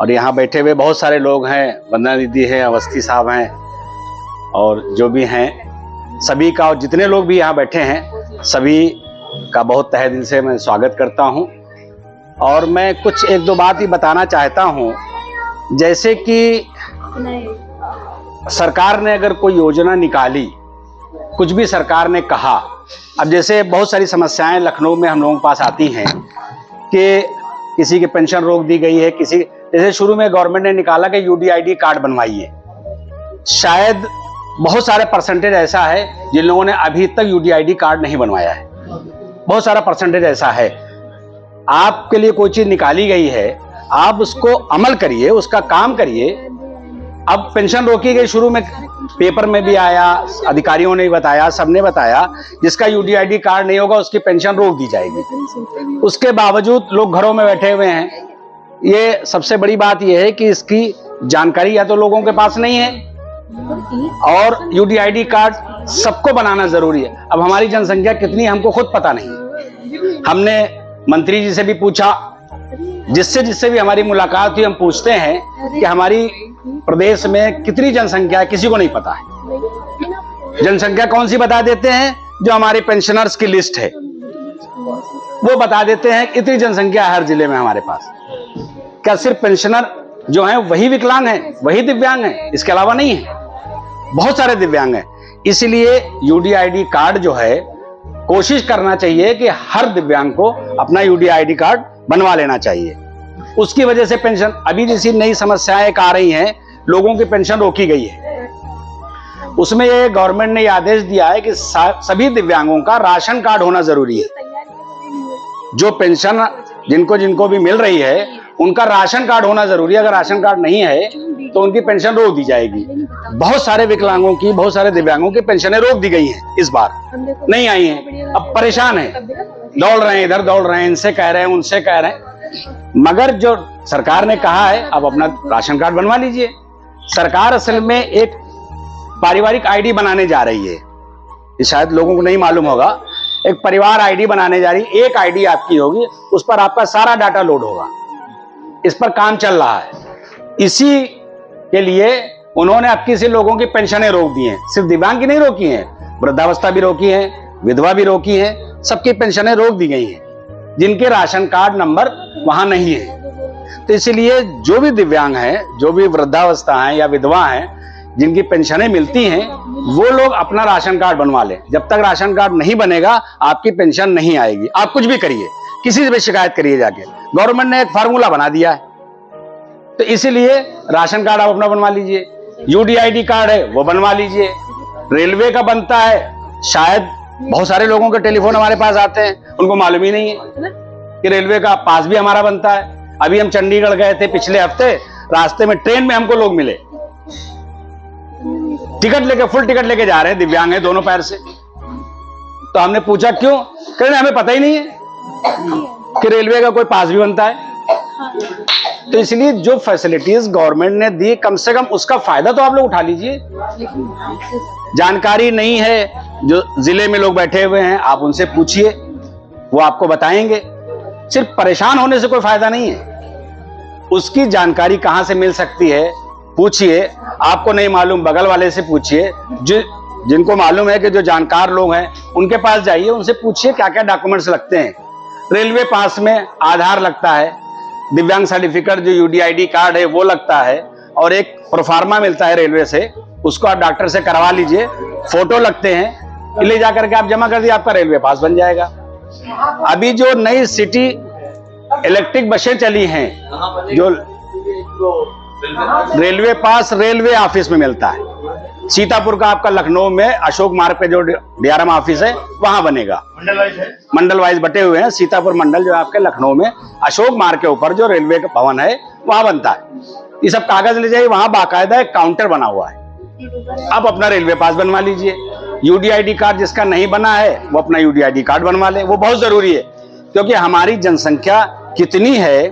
और यहाँ बैठे हुए बहुत सारे लोग हैं, वंदना दीदी हैं, अवस्थी साहब हैं, और जो भी हैं सभी का, और जितने लोग भी यहाँ बैठे हैं सभी का बहुत तहे दिल से मैं स्वागत करता हूँ। और मैं कुछ एक दो बात ही बताना चाहता हूँ, जैसे कि सरकार ने अगर कोई योजना निकाली, कुछ भी सरकार ने कहा, अब जैसे बहुत सारी समस्याएं लखनऊ में हम लोगों के पास आती हैं कि किसी की पेंशन रोक दी गई है, किसी, जैसे शुरू में गवर्नमेंट ने निकाला कि UDID कार्ड बनवाइए, शायद बहुत सारे परसेंटेज ऐसा है जिन लोगों ने अभी तक UDID कार्ड नहीं बनवाया है, बहुत सारा परसेंटेज ऐसा है। आपके लिए कोई चीज निकाली गई है, आप उसको अमल करिए, उसका काम करिए। अब पेंशन रोकी गई, शुरू में पेपर में भी आया, अधिकारियों ने बताया, सबने बताया, जिसका UDID कार्ड नहीं होगा उसकी पेंशन रोक दी जाएगी। उसके बावजूद लोग घरों में बैठे हुए हैं। ये सबसे बड़ी बात यह है कि इसकी जानकारी या तो लोगों के पास नहीं है, और UDID कार्ड सबको बनाना जरूरी है। अब हमारी जनसंख्या कितनी हमको खुद पता नहीं। हमने मंत्री जी से भी पूछा, जिससे भी हमारी मुलाकात हुई, हम पूछते हैं कि हमारी प्रदेश में कितनी जनसंख्या है, किसी को नहीं पता है। जनसंख्या कौन सी बता देते हैं, जो हमारे पेंशनर्स की लिस्ट है वो बता देते हैं इतनी जनसंख्या है हर जिले में हमारे पास। क्या सिर्फ पेंशनर जो हैं वही विकलांग हैं, वही दिव्यांग हैं? इसके अलावा नहीं है, बहुत सारे दिव्यांग हैं। इसलिए UDID कार्ड जो है, कोशिश करना चाहिए कि हर दिव्यांग को अपना UDID कार्ड बनवा लेना चाहिए। उसकी वजह से पेंशन, अभी जैसी नई समस्याएं आ रही हैं, लोगों की पेंशन रोकी गई है, उसमें ये गवर्नमेंट ने आदेश दिया है कि सभी दिव्यांगों का राशन कार्ड होना जरूरी है। जो पेंशन जिनको भी मिल रही है उनका राशन कार्ड होना जरूरी है। अगर राशन कार्ड नहीं है तो उनकी पेंशन रोक दी जाएगी। बहुत सारे विकलांगों की, बहुत सारे दिव्यांगों की पेंशनें रोक दी गई हैं, इस बार नहीं आई हैं। अब परेशान है, दौड़ रहे हैं, इधर दौड़ रहे हैं, इनसे कह रहे हैं, उनसे कह रहे हैं, मगर जो सरकार ने कहा है अब अपना राशन कार्ड बनवा लीजिए। सरकार असल में एक पारिवारिक ID बनाने जा रही है, ये शायद लोगों को नहीं मालूम होगा। एक परिवार ID बनाने जा रही है, एक ID आपकी होगी, उस पर आपका सारा डाटा लोड होगा। इस पर काम चल रहा है। इसी के लिए उन्होंने अब किसी लोगों की पेंशनें रोक दी हैं, सिर्फ दिव्यांग की नहीं रोकी हैं, वृद्धावस्था भी रोकी है, विधवा भी रोकी है, सबकी पेंशनें रोक दी गई हैं जिनके राशन कार्ड नंबर वहां नहीं है। तो इसलिए जो भी दिव्यांग हैं, जो भी वृद्धावस्था हैं या विधवा हैं, जिनकी पेंशनें मिलती हैं, वो लोग अपना राशन कार्ड बनवा लें। जब तक राशन कार्ड नहीं बनेगा आपकी पेंशन नहीं आएगी। आप कुछ भी करिए, किसी से भी शिकायत करिए जाके, गवर्नमेंट ने एक फार्मूला बना दिया है। तो इसीलिए राशन कार्ड आप अपना बनवा लीजिए, UDID कार्ड है वो बनवा लीजिए। रेलवे का बनता है, शायद बहुत सारे लोगों के टेलीफोन हमारे पास आते हैं, उनको मालूम ही नहीं है कि रेलवे का पास भी हमारा बनता है। अभी हम चंडीगढ़ गए थे पिछले हफ्ते, रास्ते में ट्रेन में हमको लोग मिले, टिकट लेके, फुल टिकट लेके जा रहे हैं, दिव्यांग है दोनों पैर से। तो हमने पूछा क्यों, कह रहे हमें पता ही नहीं है कि रेलवे का कोई पास भी बनता है। तो इसलिए जो फैसिलिटीज गवर्नमेंट ने दी, कम से कम उसका फायदा तो आप लोग उठा लीजिए। जानकारी नहीं है, जो जिले में लोग बैठे हुए हैं, आप उनसे पूछिए, वो आपको बताएंगे। सिर्फ परेशान होने से कोई फायदा नहीं है, उसकी जानकारी कहां से मिल सकती है पूछिए। आपको नहीं मालूम, बगल वाले से पूछिए, जिनको मालूम है कि जो जानकार लोग हैं उनके पास जाइए, उनसे पूछिए क्या क्या डॉक्यूमेंट्स लगते हैं। रेलवे पास में आधार लगता है, दिव्यांग सर्टिफिकेट जो UDID कार्ड है वो लगता है, और एक प्रोफार्मा मिलता है रेलवे से, उसको आप डॉक्टर से करवा लीजिए। फोटो लगते हैं, ले जाकर के आप जमा कर दिए, आपका रेलवे पास बन जाएगा। अभी जो नई सिटी इलेक्ट्रिक बसें चली हैं, जो रेलवे पास रेलवे ऑफिस में मिलता है, सीतापुर का आपका लखनऊ में अशोक मार्ग पे जो DRM ऑफिस है वहां बनेगा, मंडल वाइज बटे हुए हैं। सीतापुर मंडल जो है आपके लखनऊ में अशोक मार्ग के ऊपर जो रेलवे का भवन है वहां बनता है। ये सब कागज ले जाइए, वहां बाकायदा एक काउंटर बना हुआ है। आप अपना रेलवे पास बनवा लीजिए। यूडीआईडी कार्ड जिसका नहीं बना है वो अपना यूडीआईडी कार्ड बनवा ले, वो बहुत जरूरी है। क्योंकि हमारी जनसंख्या कितनी है,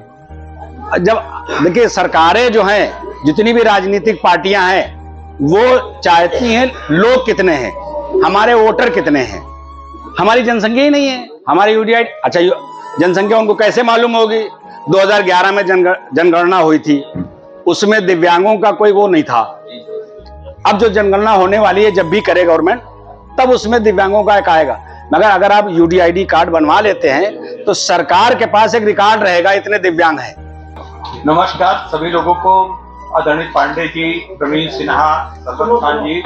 जब देखिए सरकारें जो हैं, जितनी भी राजनीतिक पार्टियां हैं, वो चाहती हैं लोग कितने हैं, हमारे वोटर कितने हैं। हमारी जनसंख्या ही नहीं है, हमारी यूडीआईडी। अच्छा, जनसंख्या उनको कैसे मालूम होगी? 2011 में जनगणना हुई थी, उसमें दिव्यांगों का कोई वो नहीं था। अब जो जनगणना होने वाली है, जब भी करे गवर्नमेंट, तब उसमें दिव्यांगों का एक आएगा। मगर अगर आप यूडीआईडी कार्ड बनवा लेते हैं तो सरकार के पास एक रिकॉर्ड रहेगा इतने दिव्यांग हैं। नमस्कार सभी लोगों को। आदरणीय पांडे जी, प्रवीण सिन्हा, रतन खान जी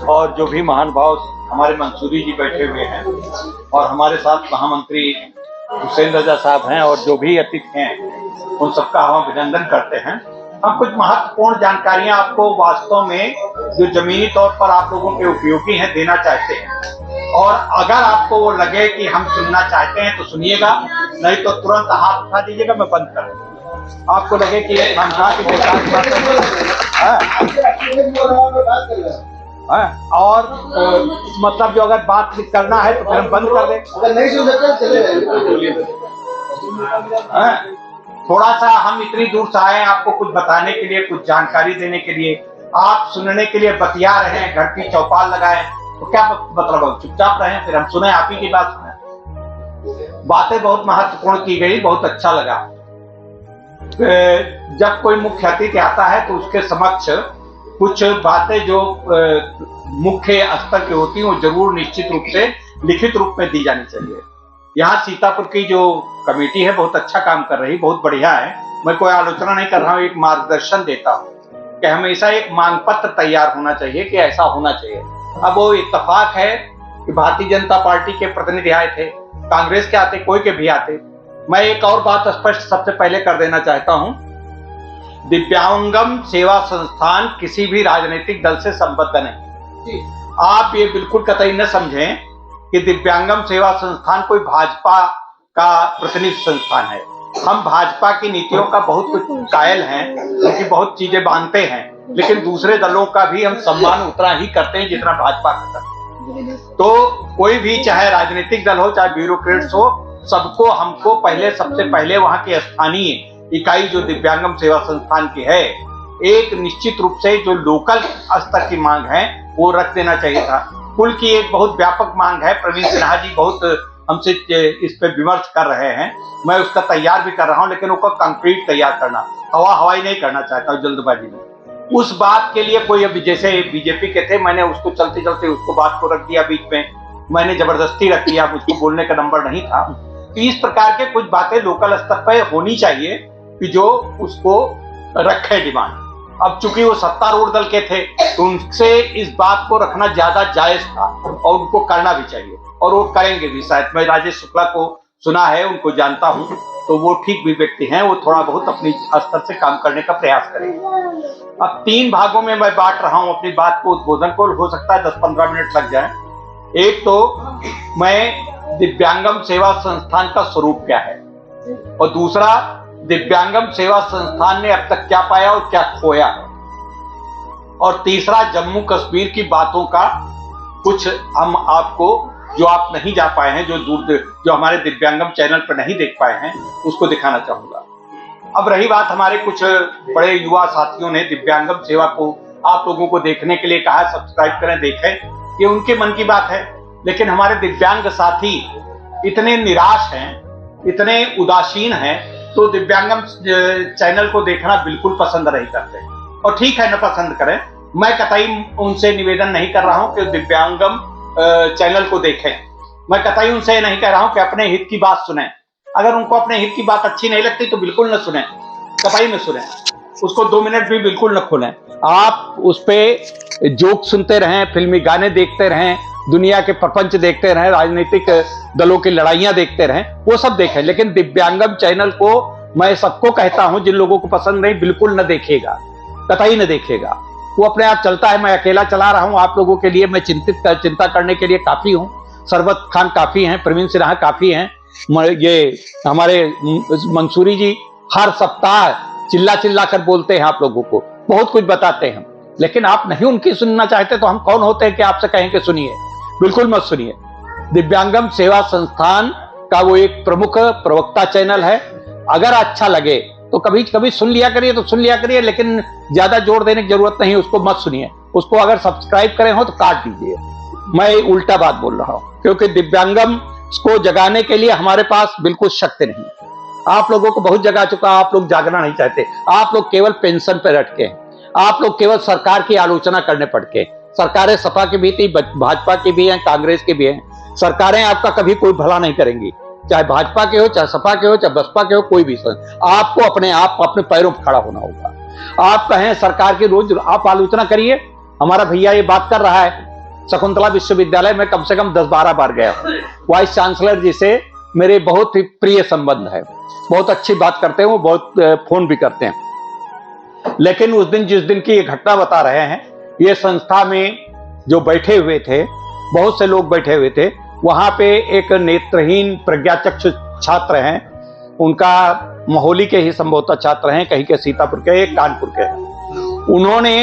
और जो भी महान भाव हमारे मंसूरी जी बैठे हुए हैं, और हमारे साथ महामंत्री हुसैन रजा साहब हैं, और जो भी अतिथि हैं उन सबका हम अभिनंदन करते हैं। हम कुछ महत्वपूर्ण जानकारियां आपको वास्तव में जो जमीनी तौर पर आप लोगों के उपयोगी हैं देना चाहते हैं, और अगर आपको वो लगे कि हम सुनना चाहते हैं तो सुनिएगा, नहीं तो तुरंत हाथ उठा दीजिएगा, मैं बंद कर दूंगा। आपको लगे कि ये खानखा की और मतलब जो अगर बात करना है तो फिर हम बंद कर दें, अगर नहीं सुन सकते थोड़ा सा हम इतनी दूर से आए आपको कुछ बताने के लिए, कुछ जानकारी देने के लिए। आप सुनने के लिए बतिया रहे हैं, घर की चौपाल लगाए, तो क्या मतलब चुपचाप रहे, फिर हम सुने, आप ही की बात सुने। बातें बहुत महत्वपूर्ण की गई, बहुत अच्छा लगा। जब कोई मुख्य अतिथि आता है तो उसके समक्ष कुछ बातें जो मुख्य स्तर की होती हैं वो जरूर निश्चित रूप से लिखित रूप में दी जानी चाहिए। यहाँ सीतापुर की जो कमेटी है बहुत अच्छा काम कर रही, बहुत बढ़िया है। मैं कोई आलोचना नहीं कर रहा हूँ, एक मार्गदर्शन देता हूँ कि हमेशा एक मांग पत्र तैयार होना चाहिए कि ऐसा होना चाहिए। अब वो इत्तेफाक है कि भारतीय जनता पार्टी के प्रतिनिधि आए थे, कांग्रेस के आते, कोई के भी आते। मैं एक और बात स्पष्ट सबसे पहले कर देना चाहता हूं, दिव्यांगम सेवा संस्थान किसी भी राजनीतिक दल से संबद्ध नहीं। आप ये बिल्कुल कतई न समझें कि दिव्यांगम सेवा संस्थान कोई भाजपा का प्रतिनिधि संस्थान है। हम भाजपा की नीतियों का बहुत कुछ कायल हैं, उनकी बहुत चीजें मानते हैं, लेकिन दूसरे दलों का भी हम सम्मान उतना ही करते हैं जितना भाजपा का करते हैं। तो कोई भी, चाहे राजनीतिक दल हो, चाहे ब्यूरोक्रेट्स हो, सबको हमको पहले सबसे पहले वहां की स्थानीय इकाई जो दिव्यांगम सेवा संस्थान की है, एक निश्चित रूप से जो लोकल स्तर की मांग है वो रख देना चाहिए था। कुल की एक बहुत व्यापक मांग है। प्रवीण सिन्हा जी बहुत हमसे इस पे विमर्श कर रहे हैं, मैं उसका तैयार भी कर रहा हूं, लेकिन उसका कंक्रीट तैयार करना, हवाई नहीं करना चाहता हूं जल्दबाजी में। उस बात के लिए कोई, अभी जैसे बीजेपी के थे, मैंने उसको चलते चलते उसको बात को रख दिया बीच में, मैंने जबरदस्ती रख दिया, मुझको बोलने का नंबर नहीं था। तो इस प्रकार के कुछ बातें लोकल स्तर पर होनी चाहिए कि जो उसको रखे डिमांड। अब चूंकि वो सत्तारूढ़ दल के थे तो उनसे इस बात को रखना ज्यादा जायज था और उनको करना भी चाहिए, और वो करेंगे भी शायद। मैं राजेश शुक्ला को सुना है, उनको जानता हूं, तो वो ठीक भी व्यक्ति हैं, वो थोड़ा बहुत अपनी स्तर से काम करने का प्रयास करेंगे। अब 3 भागों में मैं बांट रहा हूं अपनी बात को, उद्बोधन को, हो सकता है 10-15 मिनट लग जाए। एक तो मैं दिव्यांगम सेवा संस्थान का स्वरूप क्या है, और दूसरा दिव्यांगम सेवा संस्थान ने अब तक क्या पाया और क्या खोया है, और तीसरा जम्मू कश्मीर की बातों का कुछ हम आपको, जो आप नहीं जा पाए हैं, जो हमारे दिव्यांगम चैनल पर नहीं देख पाए हैं, उसको दिखाना चाहूंगा। अब रही बात, हमारे कुछ बड़े युवा साथियों ने दिव्यांगम सेवा को आप लोगों को देखने के लिए कहा, सब्सक्राइब करें, देखें, ये उनके मन की बात है। लेकिन हमारे दिव्यांग साथी इतने निराश हैं, इतने उदासीन हैं, तो दिव्यांगम चैनल को देखना बिल्कुल पसंद नहीं करते। और ठीक है, न पसंद करें, मैं कतई उनसे निवेदन नहीं कर रहा हूं कि दिव्यांगम चैनल को देखें। मैं कतई उनसे नहीं कह रहा हूं कि अपने हित की बात सुने। अगर उनको अपने हित की बात अच्छी नहीं लगती तो बिल्कुल न सुने, कतई न सुने, उसको 2 मिनट भी बिल्कुल न खोलें। आप उस पे जोक सुनते रहें, फिल्मी गाने देखते रहें, दुनिया के प्रपंच देखते रहें, राजनीतिक दलों की लड़ाइयां देखते रहें, वो सब देखें। लेकिन दिव्यांगम चैनल को मैं सबको कहता हूं, जिन लोगों को पसंद नहीं, बिल्कुल न देखेगा, कतई न देखेगा। वो अपने आप चलता है, मैं अकेला चला रहा हूं आप लोगों के लिए। मैं चिंता करने के लिए काफी हूं, सरबत खान काफी हैं, प्रवीण सिन्हा काफी हैं, ये हमारे मंसूरी जी हर सप्ताह चिल्ला चिल्ला कर बोलते हैं आप लोगों को, बहुत कुछ बताते हैं, लेकिन आप नहीं उनकी सुनना चाहते तो हम कौन होते हैं कि आपसे कहें कि सुनिए? बिल्कुल मत सुनिए। दिव्यांगम सेवा संस्थान का वो एक प्रमुख प्रवक्ता चैनल है, अगर अच्छा लगे तो कभी कभी सुन लिया करिए, तो सुन लिया करिए, लेकिन ज्यादा जोर देने की जरूरत नहीं, उसको मत सुनिए। उसको अगर सब्सक्राइब करें हो तो काट दीजिए। मैं उल्टा बात बोल रहा हूं, क्योंकि दिव्यांगम को जगाने के लिए हमारे पास बिल्कुल शक्ति नहीं। आप लोगों को बहुत जगा चुका, आप लोग जागना नहीं चाहते। आप लोग केवल पेंशन पे रटके हैं, आप लोग केवल सरकार की आलोचना करने पड़के। सरकारें सपा की भी थी, भाजपा की भी हैं, कांग्रेस की भी हैं। सरकारें आपका कभी कोई भला नहीं करेंगी, चाहे भाजपा के हो, चाहे सपा के हो, चाहे बसपा के हो, कोई भी। आपको अपने आप अपने पैरों पर खड़ा होना होगा। आप कहें सरकार की, रोज आप आलोचना करिए। हमारा भैया ये बात कर रहा है, शकुंतला विश्वविद्यालय में कम से कम 10-12 बार गया। वाइस चांसलर जी से मेरे बहुत ही प्रिय संबंध है, बहुत अच्छी बात करते हैं वो, बहुत फोन भी करते हैं। लेकिन उस दिन, जिस दिन की ये घटना बता रहे हैं, ये संस्था में जो बैठे हुए थे, बहुत से लोग बैठे हुए थे, वहां पे एक नेत्रहीन प्रज्ञाचक्षु छात्र हैं, उनका मोहाली के ही संभवतः छात्र हैं, कहीं के सीतापुर के, एक कानपुर के। उन्होंने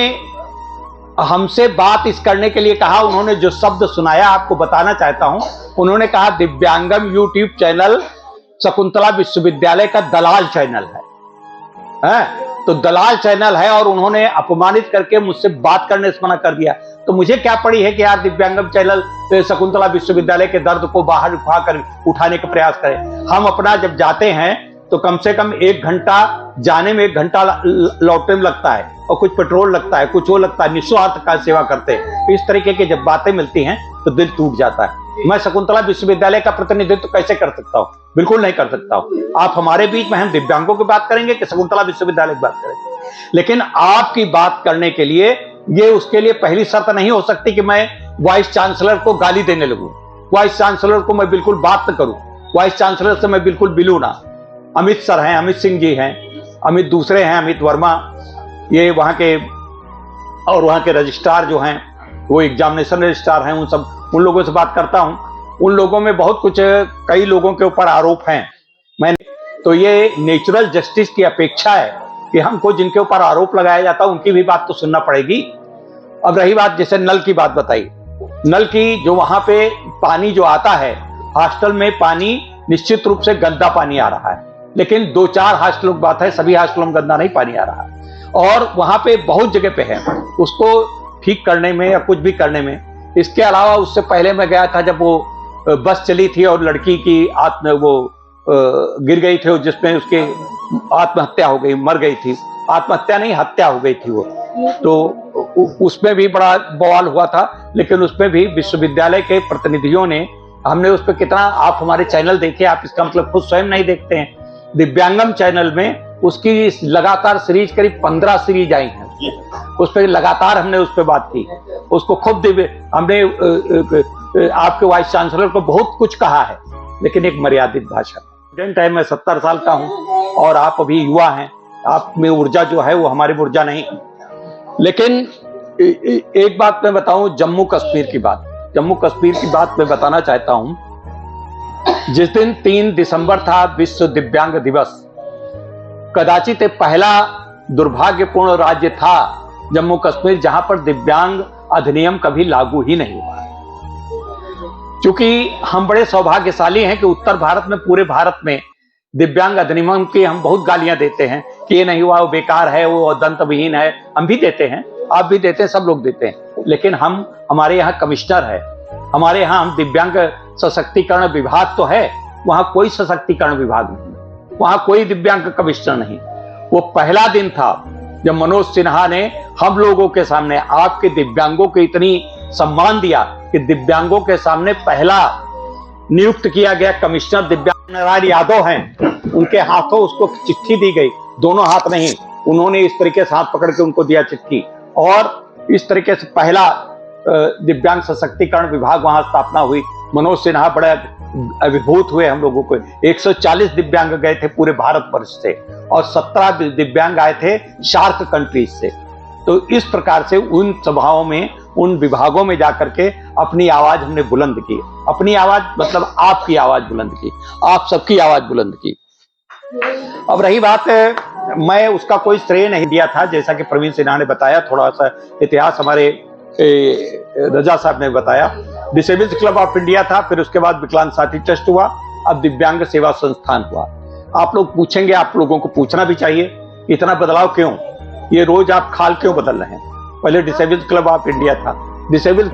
हमसे बात इस करने के लिए कहा, उन्होंने जो शब्द सुनाया आपको बताना चाहता हूं। उन्होंने कहा दिव्यांगम यूट्यूब चैनल शकुंतला विश्वविद्यालय का दलाल चैनल है, तो दलाल चैनल है, और उन्होंने अपमानित करके मुझसे बात करने से मना कर दिया। तो मुझे क्या पड़ी है कि यार दिव्यांगम चैनल शकुंतला विश्वविद्यालय के दर्द को बाहर उठाने का प्रयास करें। हम अपना जब जाते हैं तो कम से कम 1 घंटा जाने में, 1 घंटा लौटने में लगता है, और कुछ पेट्रोल लगता है, कुछ वो लगता है, निस्वार्थ का सेवा करते हैं। इस तरीके की जब बातें मिलती हैं तो दिल टूट जाता है। मैं शकुंतला विश्वविद्यालय का प्रतिनिधित्व कैसे कर सकता हूँ? बिल्कुल नहीं कर सकता हूँ। आप हमारे बीच में हम दिव्यांगों की बात करेंगे कि शकुंतला विश्वविद्यालय की बात करेंगे? लेकिन आपकी बात करने के लिए ये, उसके लिए पहली शर्त नहीं हो सकती कि मैं वाइस चांसलर को गाली देने लगूं, वाइस चांसलर को मैं बिल्कुल बात न करूं, वाइस चांसलर से मैं बिल्कुल बिलूं ना। अमित सर हैं, अमित सिंह जी हैं, अमित दूसरे हैं, अमित वर्मा, ये वहां के, और वहां के रजिस्ट्रार जो हैं वो एग्जामिनेशन रजिस्ट्रार हैं, उन लोगों से बात करता हूं। उन लोगों में बहुत कुछ, कई लोगों के ऊपर आरोप हैं। मैंने तो ये नेचुरल जस्टिस की अपेक्षा है कि हमको जिनके ऊपर आरोप लगाया जाता है उनकी भी बात तो सुनना पड़ेगी। अब रही बात, जैसे नल की बात बताई, नल की, जो वहां पे पानी जो आता है, हॉस्टल में पानी निश्चित रूप से गंदा पानी आ रहा है, लेकिन 2-4 हॉस्टलों की बात है, सभी हॉस्टलों में गंदा नहीं पानी आ रहा है। और वहां पे बहुत जगह पे है, उसको ठीक करने में या कुछ भी करने में। इसके अलावा उससे पहले मैं गया था जब वो बस चली थी और लड़की की गिर गई थी, जिसमें उसके आत्महत्या हो गई, मर गई थी, आत्महत्या नहीं हत्या हो गई थी वो, तो उसमें भी बड़ा बवाल हुआ था। लेकिन उसमें भी विश्वविद्यालय के प्रतिनिधियों ने, हमने उस पर कितना, आप हमारे चैनल देखिए, आप इसका मतलब खुद स्वयं नहीं देखते हैं। दिव्यांगम चैनल में उसकी लगातार सीरीज, करीब 15 सीरीज आई हैं, उस पर लगातार हमने उस पर बात की। उसको खुद हमने आपके वाइस चांसलर को बहुत कुछ कहा है, लेकिन एक मर्यादित भाषा। स्टूडेंट है, मैं 70 साल का हूं और आप अभी युवा हैं, आप में ऊर्जा जो है वो हमारी ऊर्जा नहीं। लेकिन एक बात मैं बताऊं, जम्मू कश्मीर की बात मैं बताना चाहता हूं। जिस दिन 3 दिसंबर था, विश्व दिव्यांग दिवस, कदाचित पहला दुर्भाग्यपूर्ण राज्य था जम्मू कश्मीर जहां पर दिव्यांग अधिनियम कभी लागू ही नहीं हुआ। क्योंकि हम बड़े सौभाग्यशाली हैं कि उत्तर भारत में, पूरे भारत में दिव्यांग अधिनियम की हम बहुत गालियां देते हैं कि ये नहीं हुआ, वो बेकार है, वो दंतविहीन है। हम भी देते हैं, आप भी देते हैं, सब लोग देते हैं। लेकिन हमारे यहाँ कमिश्नर है, हमारे यहाँ हम दिव्यांग सशक्तिकरण विभाग तो है, वहां कोई सशक्तिकरण विभाग नहीं, वहां कोई दिव्यांग कमिश्नर नहीं। वो पहला दिन था जब मनोज सिन्हा ने हम लोगों के सामने, आपके दिव्यांगों को इतनी सम्मान दिया कि दिव्यांगों के सामने पहला नियुक्त किया गया कमिश्नर दिव्यांग नारायण यादव हैं, उनके हाथों उसको चिट्ठी दी गई, दोनों हाथ नहीं, उन्होंने इस तरीके से हाथ पकड़ के उनको दिया चिट्ठी, और इस तरीके से पहला दिव्यांग सशक्तिकरण विभाग वहां स्थापना हुई। मनोज सिन्हा बड़े अभिभूत हुए हम लोगों को। 140 दिव्यांग गए थे पूरे भारत वर्ष से, और 17 दिव्यांग आए थे शार्क कंट्रीज से। तो इस प्रकार से उन सभाओं में, उन विभागों में जाकर के अपनी आवाज हमने बुलंद की। अपनी आवाज मतलब आपकी आवाज बुलंद की, आप सबकी आवाज बुलंद की। अब रही बात मैं उसका कोई श्रेय नहीं दिया था। जैसा कि प्रवीण सिन्हा ने बताया, थोड़ा सा इतिहास हमारे रजा साहब ने बताया। डिसेबल्स क्लब ऑफ इंडिया था, फिर उसके बाद विकलांग साथी ट्रस्ट हुआ, अब दिव्यांग सेवा संस्थान हुआ। आप लोग पूछेंगे, आप लोगों को पूछना भी चाहिए, इतना बदलाव क्यों? ये रोज आप खाल क्यों बदल रहे हैं? पहले डिसेबल्स क्लब ऑफ इंडिया था, डिसेबल